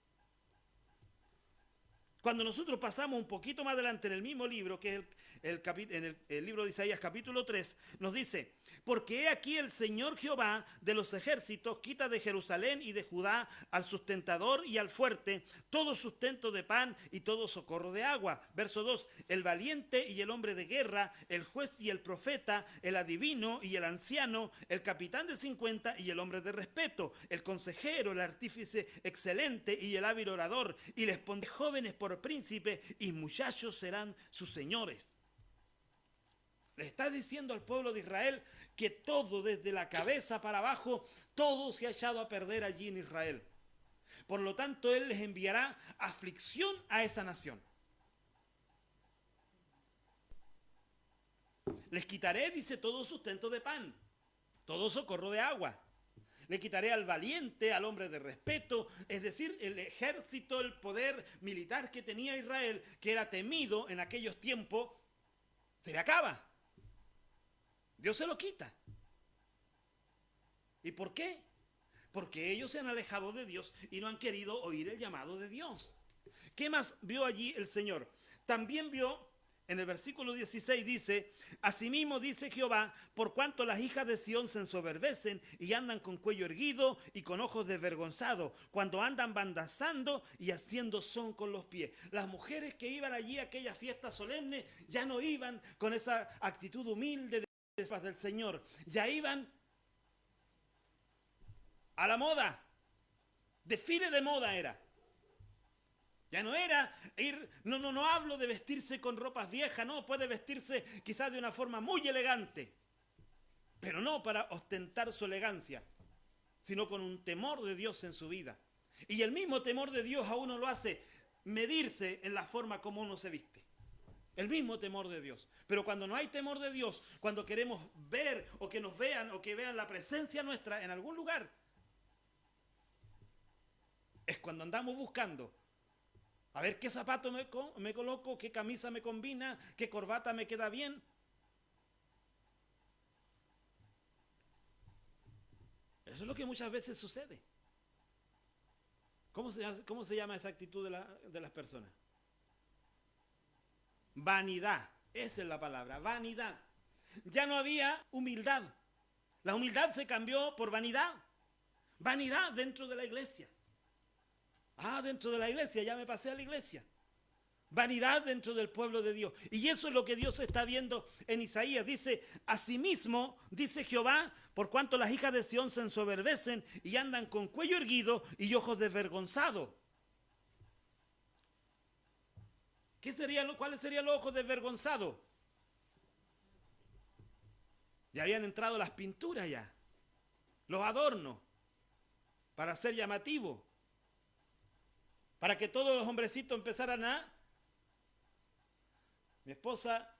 Cuando nosotros pasamos un poquito más adelante en el mismo libro, que es el libro de Isaías capítulo 3, nos dice: porque he aquí el Señor Jehová de los ejércitos quita de Jerusalén y de Judá al sustentador y al fuerte todo sustento de pan y todo socorro de agua. Verso 2, el valiente y el hombre de guerra, el juez y el profeta, el adivino y el anciano, el capitán de 50 y el hombre de respeto, el consejero, el artífice excelente y el hábil orador, y les pondré jóvenes por príncipe y muchachos serán sus señores. Le está diciendo al pueblo de Israel que todo, desde la cabeza para abajo, todo se ha echado a perder allí en Israel. Por lo tanto, Él les enviará aflicción a esa nación. Les quitaré, dice, todo sustento de pan, todo socorro de agua. Le quitaré al valiente, al hombre de respeto, es decir, el ejército, el poder militar que tenía Israel, que era temido en aquellos tiempos, se le acaba. Dios se lo quita. ¿Y por qué? Porque ellos se han alejado de Dios y no han querido oír el llamado de Dios. ¿Qué más vio allí el Señor? También vio, en el versículo 16 dice: asimismo dice Jehová, por cuanto las hijas de Sión se ensoberbecen y andan con cuello erguido y con ojos desvergonzados, cuando andan bandazando y haciendo son con los pies. Las mujeres que iban allí a aquella fiesta solemne ya no iban con esa actitud humilde del Señor, ya iban a la moda, desfile de moda era. Ya no era ir, no hablo de vestirse con ropas viejas, no, puede vestirse quizás de una forma muy elegante, pero no para ostentar su elegancia, sino con un temor de Dios en su vida. Y el mismo temor de Dios a uno lo hace medirse en la forma como uno se viste. El mismo temor de Dios. Pero cuando no hay temor de Dios, cuando queremos ver o que nos vean o que vean la presencia nuestra en algún lugar, es cuando andamos buscando a ver qué zapato me coloco, qué camisa me combina, qué corbata me queda bien. Eso es lo que muchas veces sucede. ¿Cómo se llama esa actitud de las personas? Vanidad. Esa es la palabra, vanidad. Ya no había humildad. La humildad se cambió por vanidad. Vanidad dentro de la iglesia. Dentro de la iglesia, ya me pasé a la iglesia. Vanidad dentro del pueblo de Dios. Y eso es lo que Dios está viendo en Isaías. Dice: asimismo, dice Jehová, por cuanto las hijas de Sión se ensoberbecen y andan con cuello erguido y ojos desvergonzados. ¿Cuáles serían los ojos desvergonzados? Ya habían entrado las pinturas ya, los adornos, para ser llamativos, para que todos los hombrecitos empezaran a... Mi esposa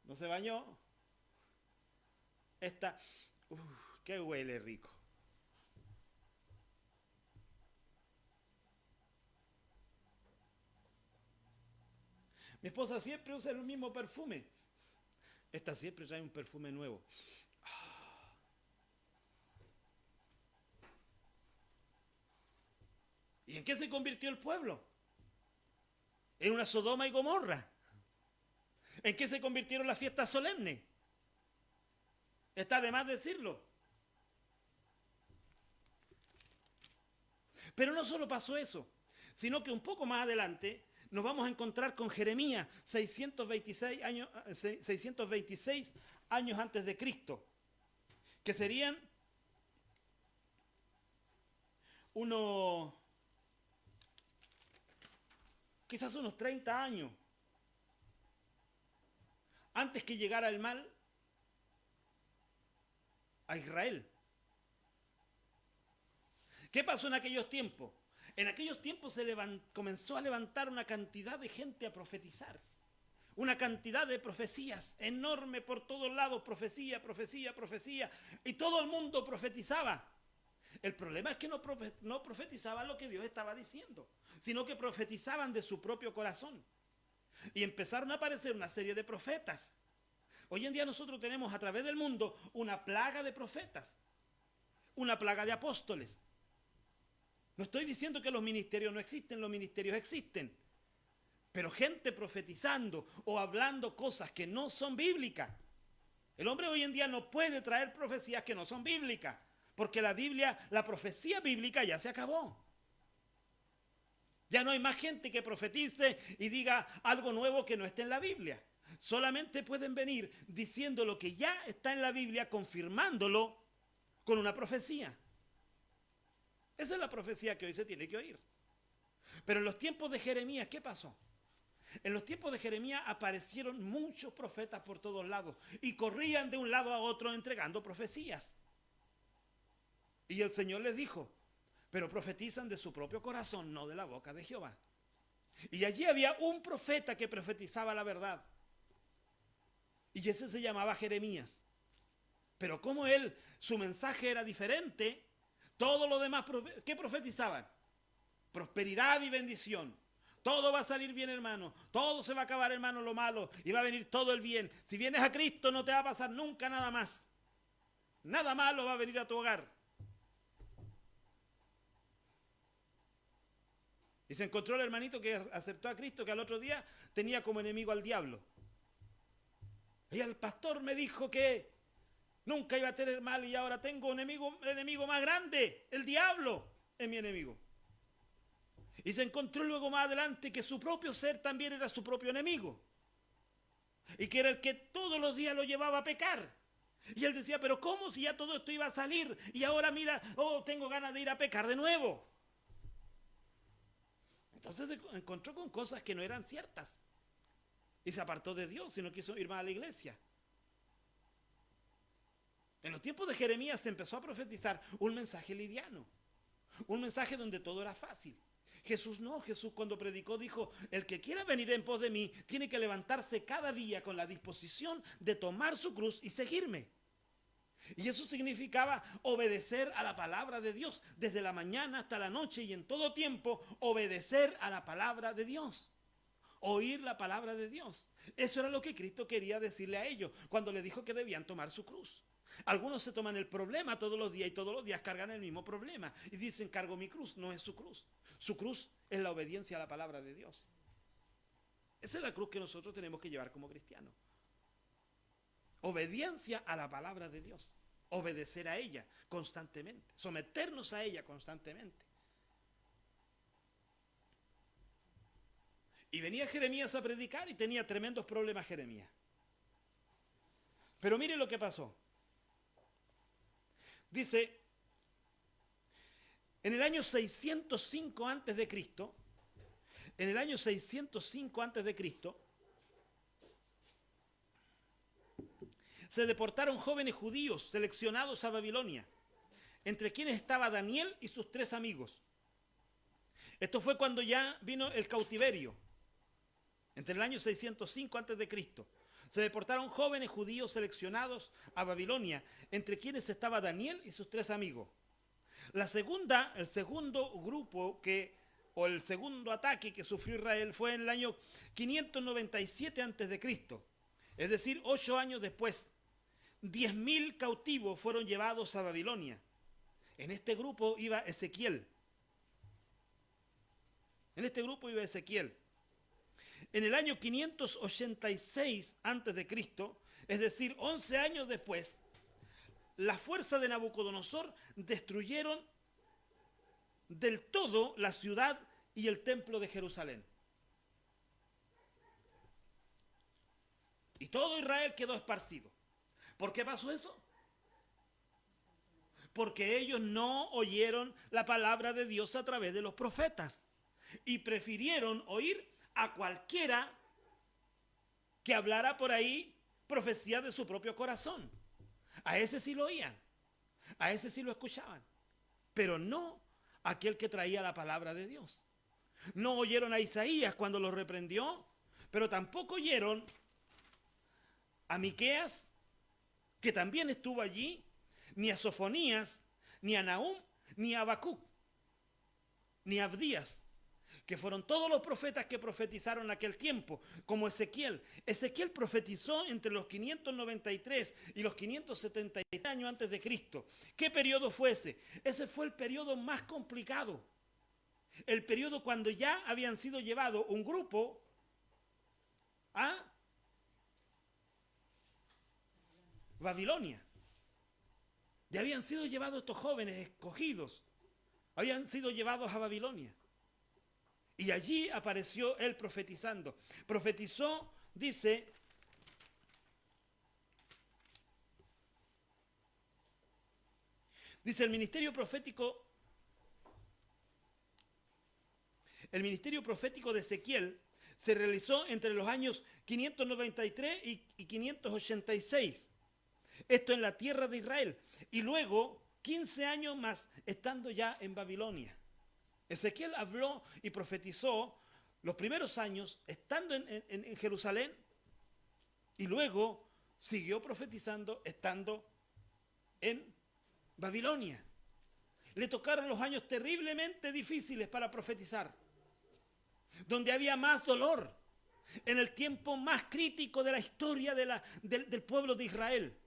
no se bañó. Esta, qué huele rico. Mi esposa siempre usa el mismo perfume. Esta siempre trae un perfume nuevo. ¿Y en qué se convirtió el pueblo? En una Sodoma y Gomorra. ¿En qué se convirtieron las fiestas solemnes? Está de más decirlo. Pero no solo pasó eso, sino que un poco más adelante nos vamos a encontrar con Jeremías 626 años antes de Cristo, que serían quizás unos 30 años antes que llegara el mal a Israel. ¿Qué pasó en aquellos tiempos? En aquellos tiempos comenzó a levantar una cantidad de gente a profetizar. Una cantidad de profecías enorme por todos lados, profecía, profecía, profecía. Y todo el mundo profetizaba. El problema es que no profetizaban lo que Dios estaba diciendo, sino que profetizaban de su propio corazón. Y empezaron a aparecer una serie de profetas. Hoy en día nosotros tenemos a través del mundo una plaga de profetas. una plaga de apóstoles. No estoy diciendo que los ministerios no existen, los ministerios existen. Pero gente profetizando o hablando cosas que no son bíblicas. El hombre hoy en día no puede traer profecías que no son bíblicas, porque la Biblia, la profecía bíblica ya se acabó. Ya no hay más gente que profetice y diga algo nuevo que no esté en la Biblia. Solamente pueden venir diciendo lo que ya está en la Biblia, confirmándolo con una profecía. Esa es la profecía que hoy se tiene que oír. Pero en los tiempos de Jeremías, ¿qué pasó? En los tiempos de Jeremías aparecieron muchos profetas por todos lados y corrían de un lado a otro entregando profecías. Y el Señor les dijo, pero profetizan de su propio corazón, no de la boca de Jehová. Y allí había un profeta que profetizaba la verdad. Y ese se llamaba Jeremías. Pero como él, su mensaje era diferente, todos los demás, ¿qué profetizaban? Prosperidad y bendición. Todo va a salir bien, hermano. Todo se va a acabar, hermano, lo malo. Y va a venir todo el bien. Si vienes a Cristo no te va a pasar nunca nada más. Nada malo va a venir a tu hogar. Y se encontró el hermanito que aceptó a Cristo, que al otro día tenía como enemigo al diablo. Y el pastor me dijo que nunca iba a tener mal y ahora tengo un enemigo, el enemigo más grande. El diablo es mi enemigo. Y se encontró luego más adelante que su propio ser también era su propio enemigo. Y que era el que todos los días lo llevaba a pecar. Y él decía, pero ¿cómo si ya todo esto iba a salir? Y ahora mira, tengo ganas de ir a pecar de nuevo. Entonces se encontró con cosas que no eran ciertas. Y se apartó de Dios y no quiso ir más a la iglesia. En los tiempos de Jeremías se empezó a profetizar un mensaje liviano. Un mensaje donde todo era fácil. Jesús no, Jesús cuando predicó dijo, el que quiera venir en pos de mí tiene que levantarse cada día con la disposición de tomar su cruz y seguirme. Y eso significaba obedecer a la palabra de Dios, desde la mañana hasta la noche y en todo tiempo, obedecer a la palabra de Dios. Oír la palabra de Dios. Eso era lo que Cristo quería decirle a ellos cuando le dijo que debían tomar su cruz. Algunos se toman el problema todos los días y todos los días cargan el mismo problema y dicen cargo mi cruz. No es su cruz. Su cruz es la obediencia a la palabra de Dios. Esa es la cruz que nosotros tenemos que llevar como cristianos. Obediencia a la palabra de Dios. Obedecer a ella constantemente. Someternos a ella constantemente. Y venía Jeremías a predicar y tenía tremendos problemas Jeremías. Pero mire lo que pasó. Dice, en el año 605 antes de Cristo, se deportaron jóvenes judíos seleccionados a Babilonia, entre quienes estaba Daniel y sus 3 amigos. Esto fue cuando ya vino el cautiverio, entre el año 605 antes de Cristo. Se deportaron jóvenes judíos seleccionados a Babilonia, entre quienes estaba Daniel y sus 3 amigos. El segundo grupo o el segundo ataque que sufrió Israel fue en el año 597 antes de Cristo, es decir, 8 años después. 10.000 cautivos fueron llevados a Babilonia. En este grupo iba Ezequiel. En el año 586 antes de Cristo, es decir, 11 años después, las fuerzas de Nabucodonosor destruyeron del todo la ciudad y el templo de Jerusalén. Y todo Israel quedó esparcido. ¿Por qué pasó eso? Porque ellos no oyeron la palabra de Dios a través de los profetas y prefirieron oír a cualquiera que hablara por ahí profecía de su propio corazón. A ese sí lo oían, a ese sí lo escuchaban, pero no aquel que traía la palabra de Dios. No oyeron a Isaías cuando lo reprendió, pero tampoco oyeron a Miqueas, que también estuvo allí, ni a Sofonías, ni a Nahum, ni a Habacuc, ni a Abdías, que fueron todos los profetas que profetizaron en aquel tiempo, como Ezequiel. Ezequiel profetizó entre los 593 y los 573 años antes de Cristo. ¿Qué periodo fue ese? Ese fue el periodo más complicado. El periodo cuando ya habían sido llevados un grupo a Babilonia. Ya habían sido llevados estos jóvenes escogidos. Habían sido llevados a Babilonia. Y allí apareció él profetizando. Profetizó, dice, el ministerio profético de Ezequiel se realizó entre los años 593 y 586. Esto en la tierra de Israel. Y luego 15 años más estando ya en Babilonia. Ezequiel habló y profetizó los primeros años estando en Jerusalén y luego siguió profetizando estando en Babilonia. Le tocaron los años terriblemente difíciles para profetizar, donde había más dolor, en el tiempo más crítico de la historia del pueblo de Israel.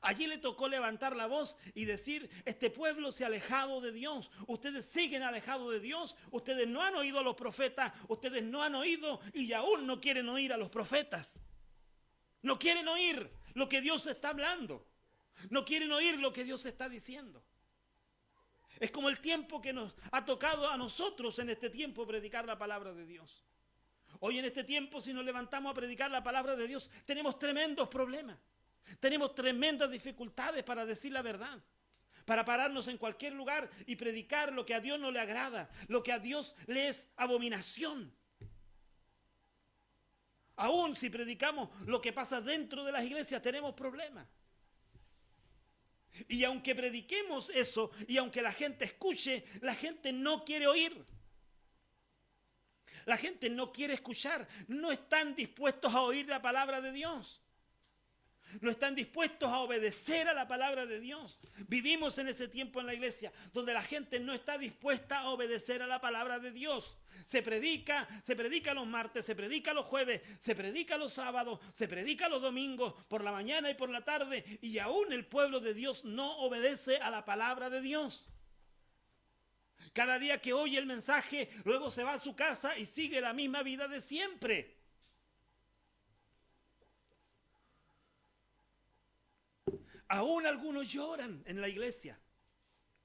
Allí le tocó levantar la voz y decir, este pueblo se ha alejado de Dios, ustedes siguen alejados de Dios, ustedes no han oído a los profetas, ustedes no han oído y aún no quieren oír a los profetas. No quieren oír lo que Dios está hablando, no quieren oír lo que Dios está diciendo. Es como el tiempo que nos ha tocado a nosotros en este tiempo predicar la palabra de Dios. Hoy en este tiempo, si nos levantamos a predicar la palabra de Dios, tenemos tremendos problemas. Tenemos tremendas dificultades para decir la verdad, para pararnos en cualquier lugar y predicar lo que a Dios no le agrada, lo que a Dios le es abominación. Aún si predicamos lo que pasa dentro de las iglesias, tenemos problemas. Y aunque prediquemos eso y aunque la gente escuche, la gente no quiere oír. La gente no quiere escuchar, no están dispuestos a oír la palabra de Dios. No están dispuestos a obedecer a la palabra de Dios. Vivimos en ese tiempo en la iglesia donde la gente no está dispuesta a obedecer a la palabra de Dios. Se predica los martes, se predica los jueves, se predica los sábados, se predica los domingos, por la mañana y por la tarde, y aún el pueblo de Dios no obedece a la palabra de Dios. Cada día que oye el mensaje, luego se va a su casa y sigue la misma vida de siempre. Aún algunos lloran en la iglesia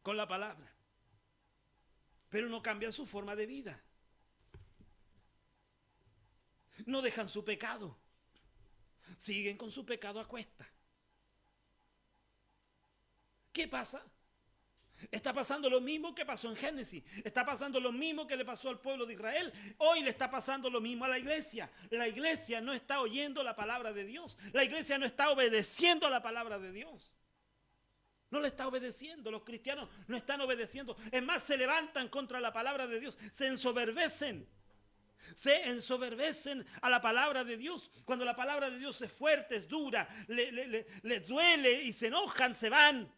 con la palabra, pero no cambian su forma de vida. No dejan su pecado, siguen con su pecado a cuesta. ¿Qué pasa? Está pasando lo mismo que pasó en Génesis. Está pasando lo mismo que le pasó al pueblo de Israel. Hoy le está pasando lo mismo a la iglesia. La iglesia no está oyendo la palabra de Dios. La iglesia no está obedeciendo a la palabra de Dios. No le está obedeciendo. Los cristianos no están obedeciendo. Es más, se levantan contra la palabra de Dios. Se ensoberbecen. Se ensoberbecen a la palabra de Dios. Cuando la palabra de Dios es fuerte, es dura, les duele y se enojan, se van.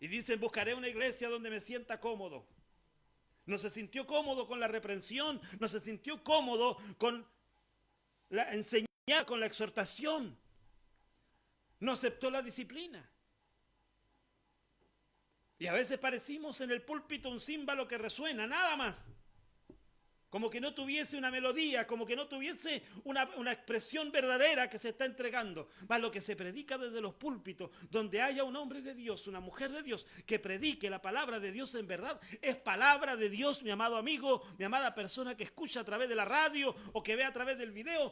Y dicen, buscaré una iglesia donde me sienta cómodo. No se sintió cómodo con la reprensión, no se sintió cómodo con la enseñanza, con la exhortación. No aceptó la disciplina. Y a veces parecimos en el púlpito un címbalo que resuena, nada más. Como que no tuviese una melodía, como que no tuviese una expresión verdadera que se está entregando. Más lo que se predica desde los púlpitos, donde haya un hombre de Dios, una mujer de Dios, que predique la palabra de Dios en verdad, es palabra de Dios, mi amado amigo, mi amada persona que escucha a través de la radio o que ve a través del video.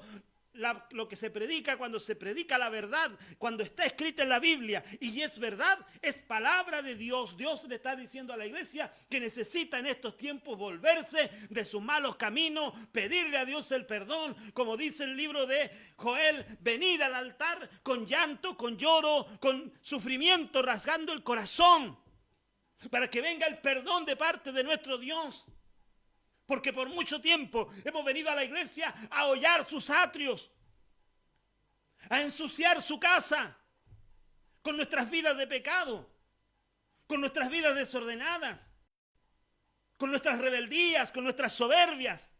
Lo que se predica, cuando se predica la verdad, cuando está escrita en la Biblia y es verdad, es palabra de Dios. Dios le está diciendo a la iglesia que necesita en estos tiempos volverse de sus malos caminos, pedirle a Dios el perdón, como dice el libro de Joel, venir al altar con llanto, con lloro, con sufrimiento, rasgando el corazón, para que venga el perdón de parte de nuestro Dios. Porque por mucho tiempo hemos venido a la iglesia a hollar sus atrios, a ensuciar su casa con nuestras vidas de pecado, con nuestras vidas desordenadas, con nuestras rebeldías, con nuestras soberbias.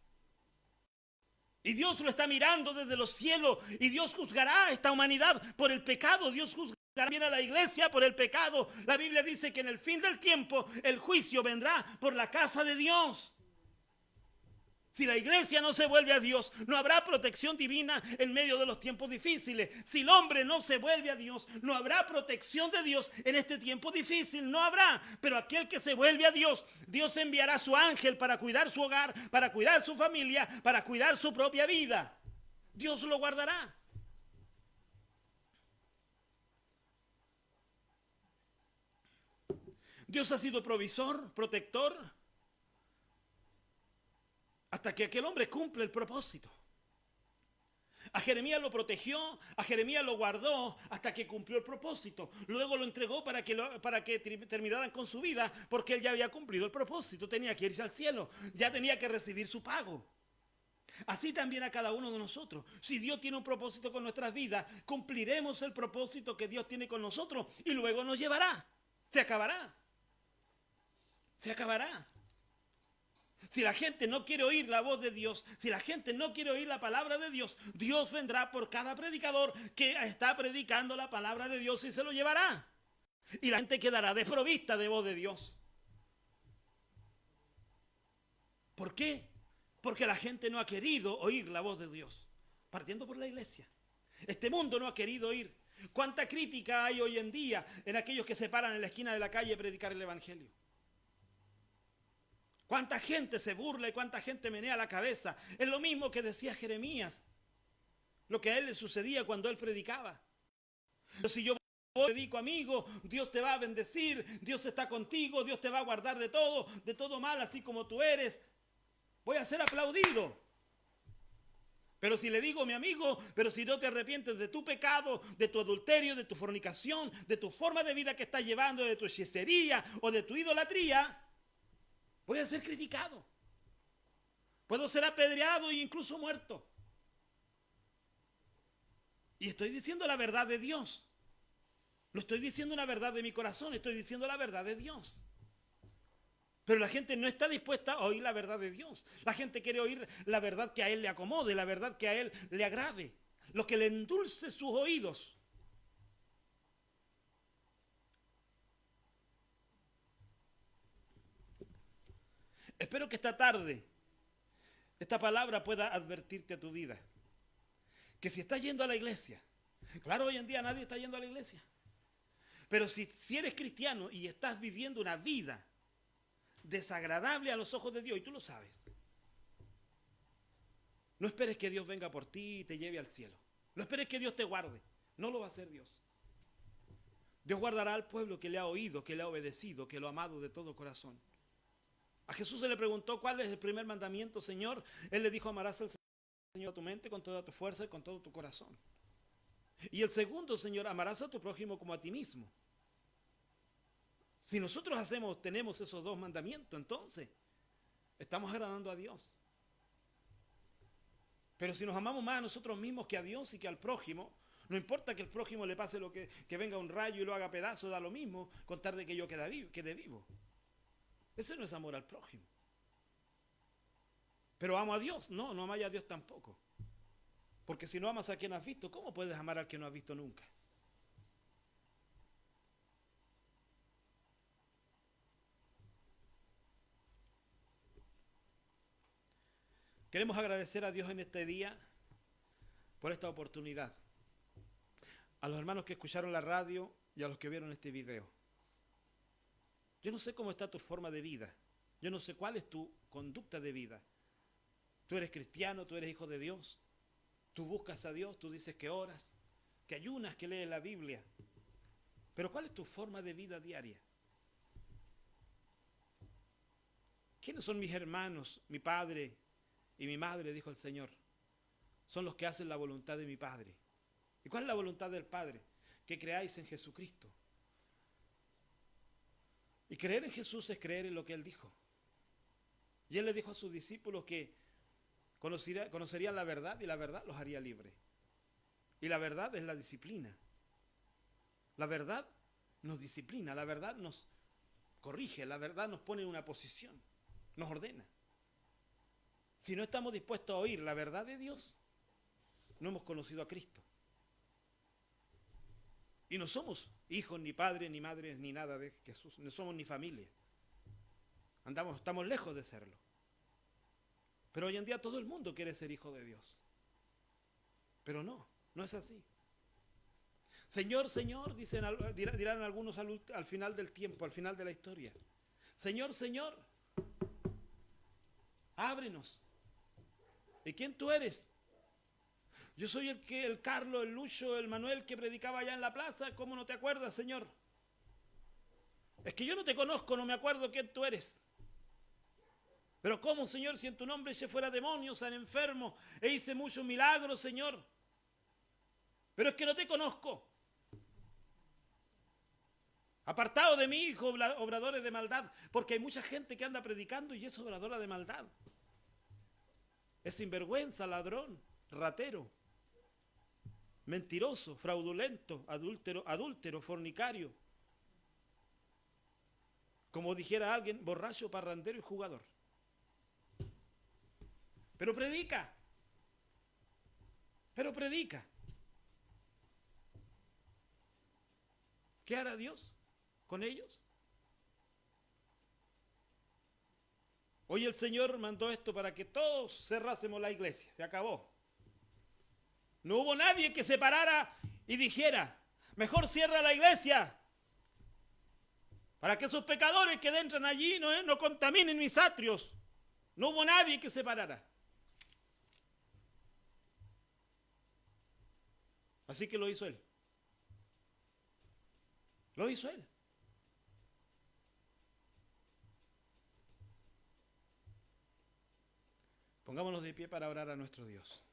Y Dios lo está mirando desde los cielos y Dios juzgará a esta humanidad por el pecado. Dios juzgará también a la iglesia por el pecado. La Biblia dice que en el fin del tiempo el juicio vendrá por la casa de Dios. Si la iglesia no se vuelve a Dios, no habrá protección divina en medio de los tiempos difíciles. Si el hombre no se vuelve a Dios, no habrá protección de Dios en este tiempo difícil. No habrá. Pero aquel que se vuelve a Dios, Dios enviará a su ángel para cuidar su hogar, para cuidar su familia, para cuidar su propia vida. Dios lo guardará. Dios ha sido provisor, protector, hasta que aquel hombre cumple el propósito. A Jeremías lo protegió, a Jeremías lo guardó hasta que cumplió el propósito. Luego lo entregó para que terminaran con su vida, porque él ya había cumplido el propósito. Tenía que irse al cielo, ya tenía que recibir su pago. Así también a cada uno de nosotros. Si Dios tiene un propósito con nuestras vidas, cumpliremos el propósito que Dios tiene con nosotros y luego nos llevará. Se acabará. Se acabará. Si la gente no quiere oír la voz de Dios, si la gente no quiere oír la palabra de Dios, Dios vendrá por cada predicador que está predicando la palabra de Dios y se lo llevará. Y la gente quedará desprovista de voz de Dios. ¿Por qué? Porque la gente no ha querido oír la voz de Dios. Partiendo por la iglesia. Este mundo no ha querido oír. ¿Cuánta crítica hay hoy en día en aquellos que se paran en la esquina de la calle a predicar el evangelio? ¿Cuánta gente se burla y cuánta gente menea la cabeza? Es lo mismo que decía Jeremías, lo que a él le sucedía cuando él predicaba. Pero si yo predico, amigo, Dios te va a bendecir, Dios está contigo, Dios te va a guardar de todo mal, así como tú eres. Voy a ser aplaudido. Pero si le digo, mi amigo, pero si no te arrepientes de tu pecado, de tu adulterio, de tu fornicación, de tu forma de vida que estás llevando, de tu hechicería o de tu idolatría, voy a ser criticado. Puedo ser apedreado e incluso muerto. Y estoy diciendo la verdad de Dios. No estoy diciendo una verdad de mi corazón, estoy diciendo la verdad de Dios. Pero la gente no está dispuesta a oír la verdad de Dios. La gente quiere oír la verdad que a él le acomode, la verdad que a él le agrade, lo que le endulce sus oídos. Espero que esta tarde esta palabra pueda advertirte a tu vida. Que si estás yendo a la iglesia, claro, hoy en día nadie está yendo a la iglesia. Pero si eres cristiano y estás viviendo una vida desagradable a los ojos de Dios, y tú lo sabes, no esperes que Dios venga por ti y te lleve al cielo. No esperes que Dios te guarde. No lo va a hacer Dios. Dios guardará al pueblo que le ha oído, que le ha obedecido, que lo ha amado de todo corazón. A Jesús se le preguntó cuál es el primer mandamiento, Señor. Él le dijo, amarás al Señor a tu mente, con toda tu fuerza y con todo tu corazón. Y el segundo, Señor, amarás a tu prójimo como a ti mismo. Si nosotros tenemos esos dos mandamientos, entonces estamos agradando a Dios. Pero si nos amamos más a nosotros mismos que a Dios y que al prójimo, no importa que el prójimo le pase que venga un rayo y lo haga pedazo, da lo mismo, con tal de que yo quede vivo. Ese no es amor al prójimo. Pero amo a Dios. No amáis a Dios tampoco. Porque si no amas a quien has visto, ¿cómo puedes amar al que no has visto nunca? Queremos agradecer a Dios en este día por esta oportunidad. A los hermanos que escucharon la radio y a los que vieron este video. Yo no sé cómo está tu forma de vida. Yo no sé cuál es tu conducta de vida. Tú eres cristiano, tú eres hijo de Dios. Tú buscas a Dios, tú dices que oras, que ayunas, que lees la Biblia. Pero ¿cuál es tu forma de vida diaria? ¿Quiénes son mis hermanos, mi padre y mi madre? Dijo el Señor. Son los que hacen la voluntad de mi Padre. ¿Y cuál es la voluntad del Padre? Que creáis en Jesucristo. Y creer en Jesús es creer en lo que Él dijo. Y Él le dijo a sus discípulos que conocerían la verdad y la verdad los haría libres. Y la verdad es la disciplina. La verdad nos disciplina, la verdad nos corrige, la verdad nos pone en una posición. nos ordena. Si no estamos dispuestos a oír la verdad de Dios, no hemos conocido a Cristo. Y no somos hijos, ni padres, ni madres, ni nada de Jesús. No somos ni familia. Estamos lejos de serlo. Pero hoy en día todo el mundo quiere ser hijo de Dios. Pero no es así. Señor, Señor, dirán algunos al final del tiempo, al final de la historia. Señor, Señor, ábrenos. ¿Y quién tú eres? Yo soy el Carlos, el Lucho, el Manuel que predicaba allá en la plaza. ¿Cómo no te acuerdas, Señor? Es que yo no te conozco, no me acuerdo quién tú eres. Pero ¿cómo, Señor, si en tu nombre eché fuera demonios, san enfermos, e hice muchos milagros, Señor? Pero es que no te conozco. Apartado de mí, hijo, obradores de maldad, porque hay mucha gente que anda predicando y es obradora de maldad. Es sinvergüenza, ladrón, ratero, mentiroso, fraudulento, adúltero, fornicario. Como dijera alguien, borracho, parrandero y jugador. Pero predica. ¿Qué hará Dios con ellos? Hoy el Señor mandó esto para que todos cerrásemos la iglesia. Se acabó. No hubo nadie que se parara y dijera, mejor cierra la iglesia, para que esos pecadores que entran allí no contaminen mis atrios. No hubo nadie que se parara. Así que lo hizo Él. Lo hizo Él. Pongámonos de pie para orar a nuestro Dios.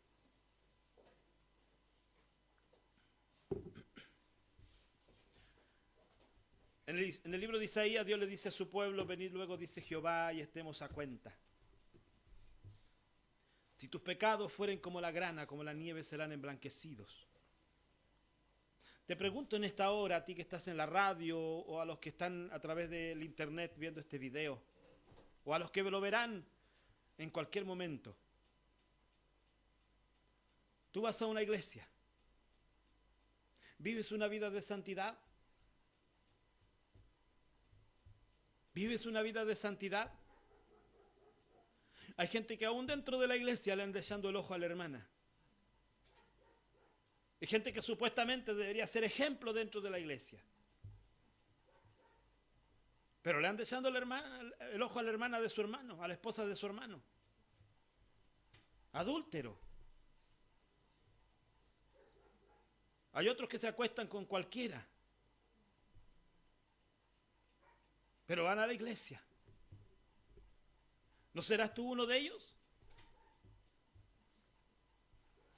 En el libro de Isaías, Dios le dice a su pueblo, venid luego, dice Jehová, y estemos a cuenta. Si tus pecados fueren como la grana, como la nieve, serán emblanquecidos. Te pregunto en esta hora, a ti que estás en la radio, o a los que están a través del internet viendo este video, o a los que lo verán en cualquier momento. Tú vas a una iglesia, vives una vida de santidad, vives una vida de santidad. Hay gente que aún dentro de la iglesia le anda echando el ojo a la hermana. Hay gente que supuestamente debería ser ejemplo dentro de la iglesia, pero le anda echando el ojo a la hermana de su hermano, a la esposa de su hermano. Adúltero. Hay otros que se acuestan con cualquiera, pero van a la iglesia. ¿No serás tú uno de ellos?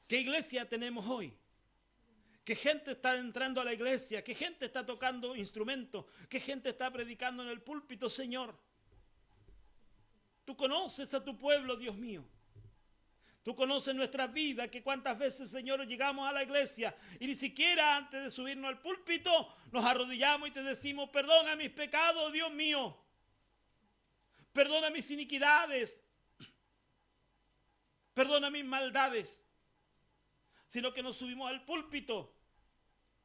¿Qué iglesia tenemos hoy? ¿Qué gente está entrando a la iglesia? ¿Qué gente está tocando instrumentos? ¿Qué gente está predicando en el púlpito, Señor? Tú conoces a tu pueblo, Dios mío. Tú conoces nuestra vida, que cuántas veces, Señor, llegamos a la iglesia y ni siquiera antes de subirnos al púlpito nos arrodillamos y te decimos, perdona mis pecados, Dios mío. Perdona mis iniquidades. Perdona mis maldades. Sino que nos subimos al púlpito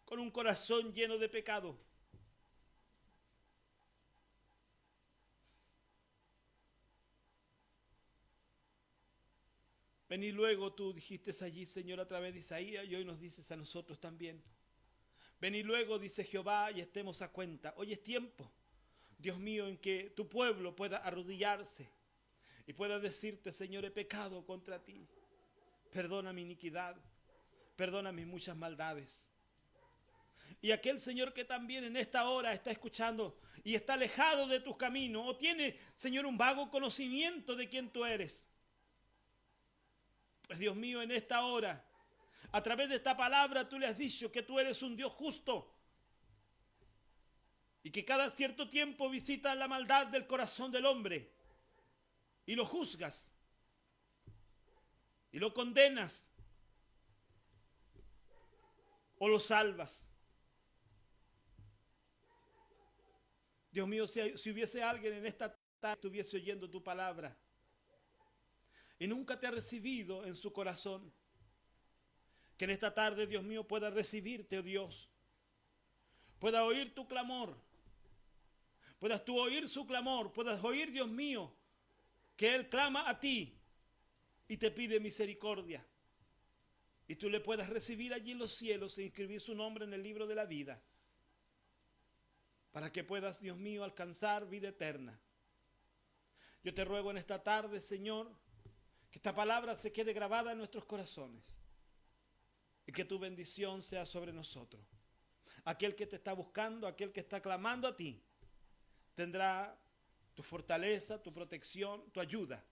con un corazón lleno de pecado. Vení luego, tú dijiste allí, Señor, a través de Isaías, y hoy nos dices a nosotros también. Vení luego, dice Jehová, y estemos a cuenta. Hoy es tiempo, Dios mío, en que tu pueblo pueda arrodillarse y pueda decirte, Señor, he pecado contra ti. Perdona mi iniquidad, perdona mis muchas maldades. Y aquel Señor que también en esta hora está escuchando y está alejado de tus caminos, o tiene, Señor, un vago conocimiento de quién tú eres. Pues Dios mío, en esta hora, a través de esta palabra, tú le has dicho que tú eres un Dios justo y que cada cierto tiempo visitas la maldad del corazón del hombre y lo juzgas y lo condenas o lo salvas. Dios mío, si hubiese alguien en esta tarde estuviese oyendo tu palabra y nunca te ha recibido en su corazón, que en esta tarde, Dios mío, pueda recibirte, oh Dios, pueda oír tu clamor, puedas tú oír su clamor, puedas oír, Dios mío, que Él clama a ti y te pide misericordia, y tú le puedas recibir allí en los cielos e inscribir su nombre en el libro de la vida, para que puedas, Dios mío, alcanzar vida eterna. Yo te ruego en esta tarde, Señor, que esta palabra se quede grabada en nuestros corazones y que tu bendición sea sobre nosotros. Aquel que te está buscando, aquel que está clamando a ti, tendrá tu fortaleza, tu protección, tu ayuda.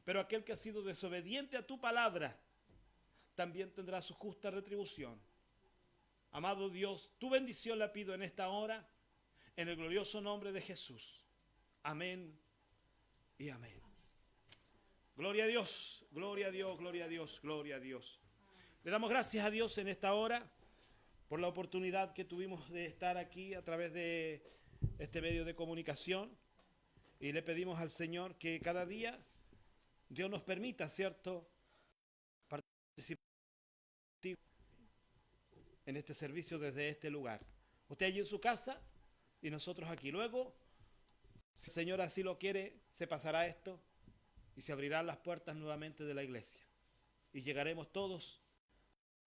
Pero aquel que ha sido desobediente a tu palabra, también tendrá su justa retribución. Amado Dios, tu bendición la pido en esta hora, en el glorioso nombre de Jesús. Amén y amén. Gloria a Dios, gloria a Dios, gloria a Dios, gloria a Dios. Le damos gracias a Dios en esta hora por la oportunidad que tuvimos de estar aquí a través de este medio de comunicación, y le pedimos al Señor que cada día Dios nos permita, ¿cierto?, participar en este servicio desde este lugar. Usted allí en su casa y nosotros aquí. Luego, si el Señor así lo quiere, se pasará esto y se abrirán las puertas nuevamente de la iglesia y llegaremos todos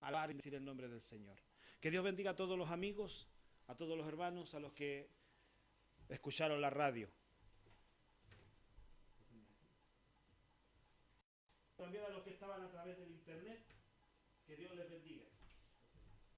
a alabar y decir el nombre del Señor. Que Dios bendiga a todos los amigos, a todos los hermanos, a los que escucharon la radio. También a los que estaban a través del internet, que Dios les bendiga.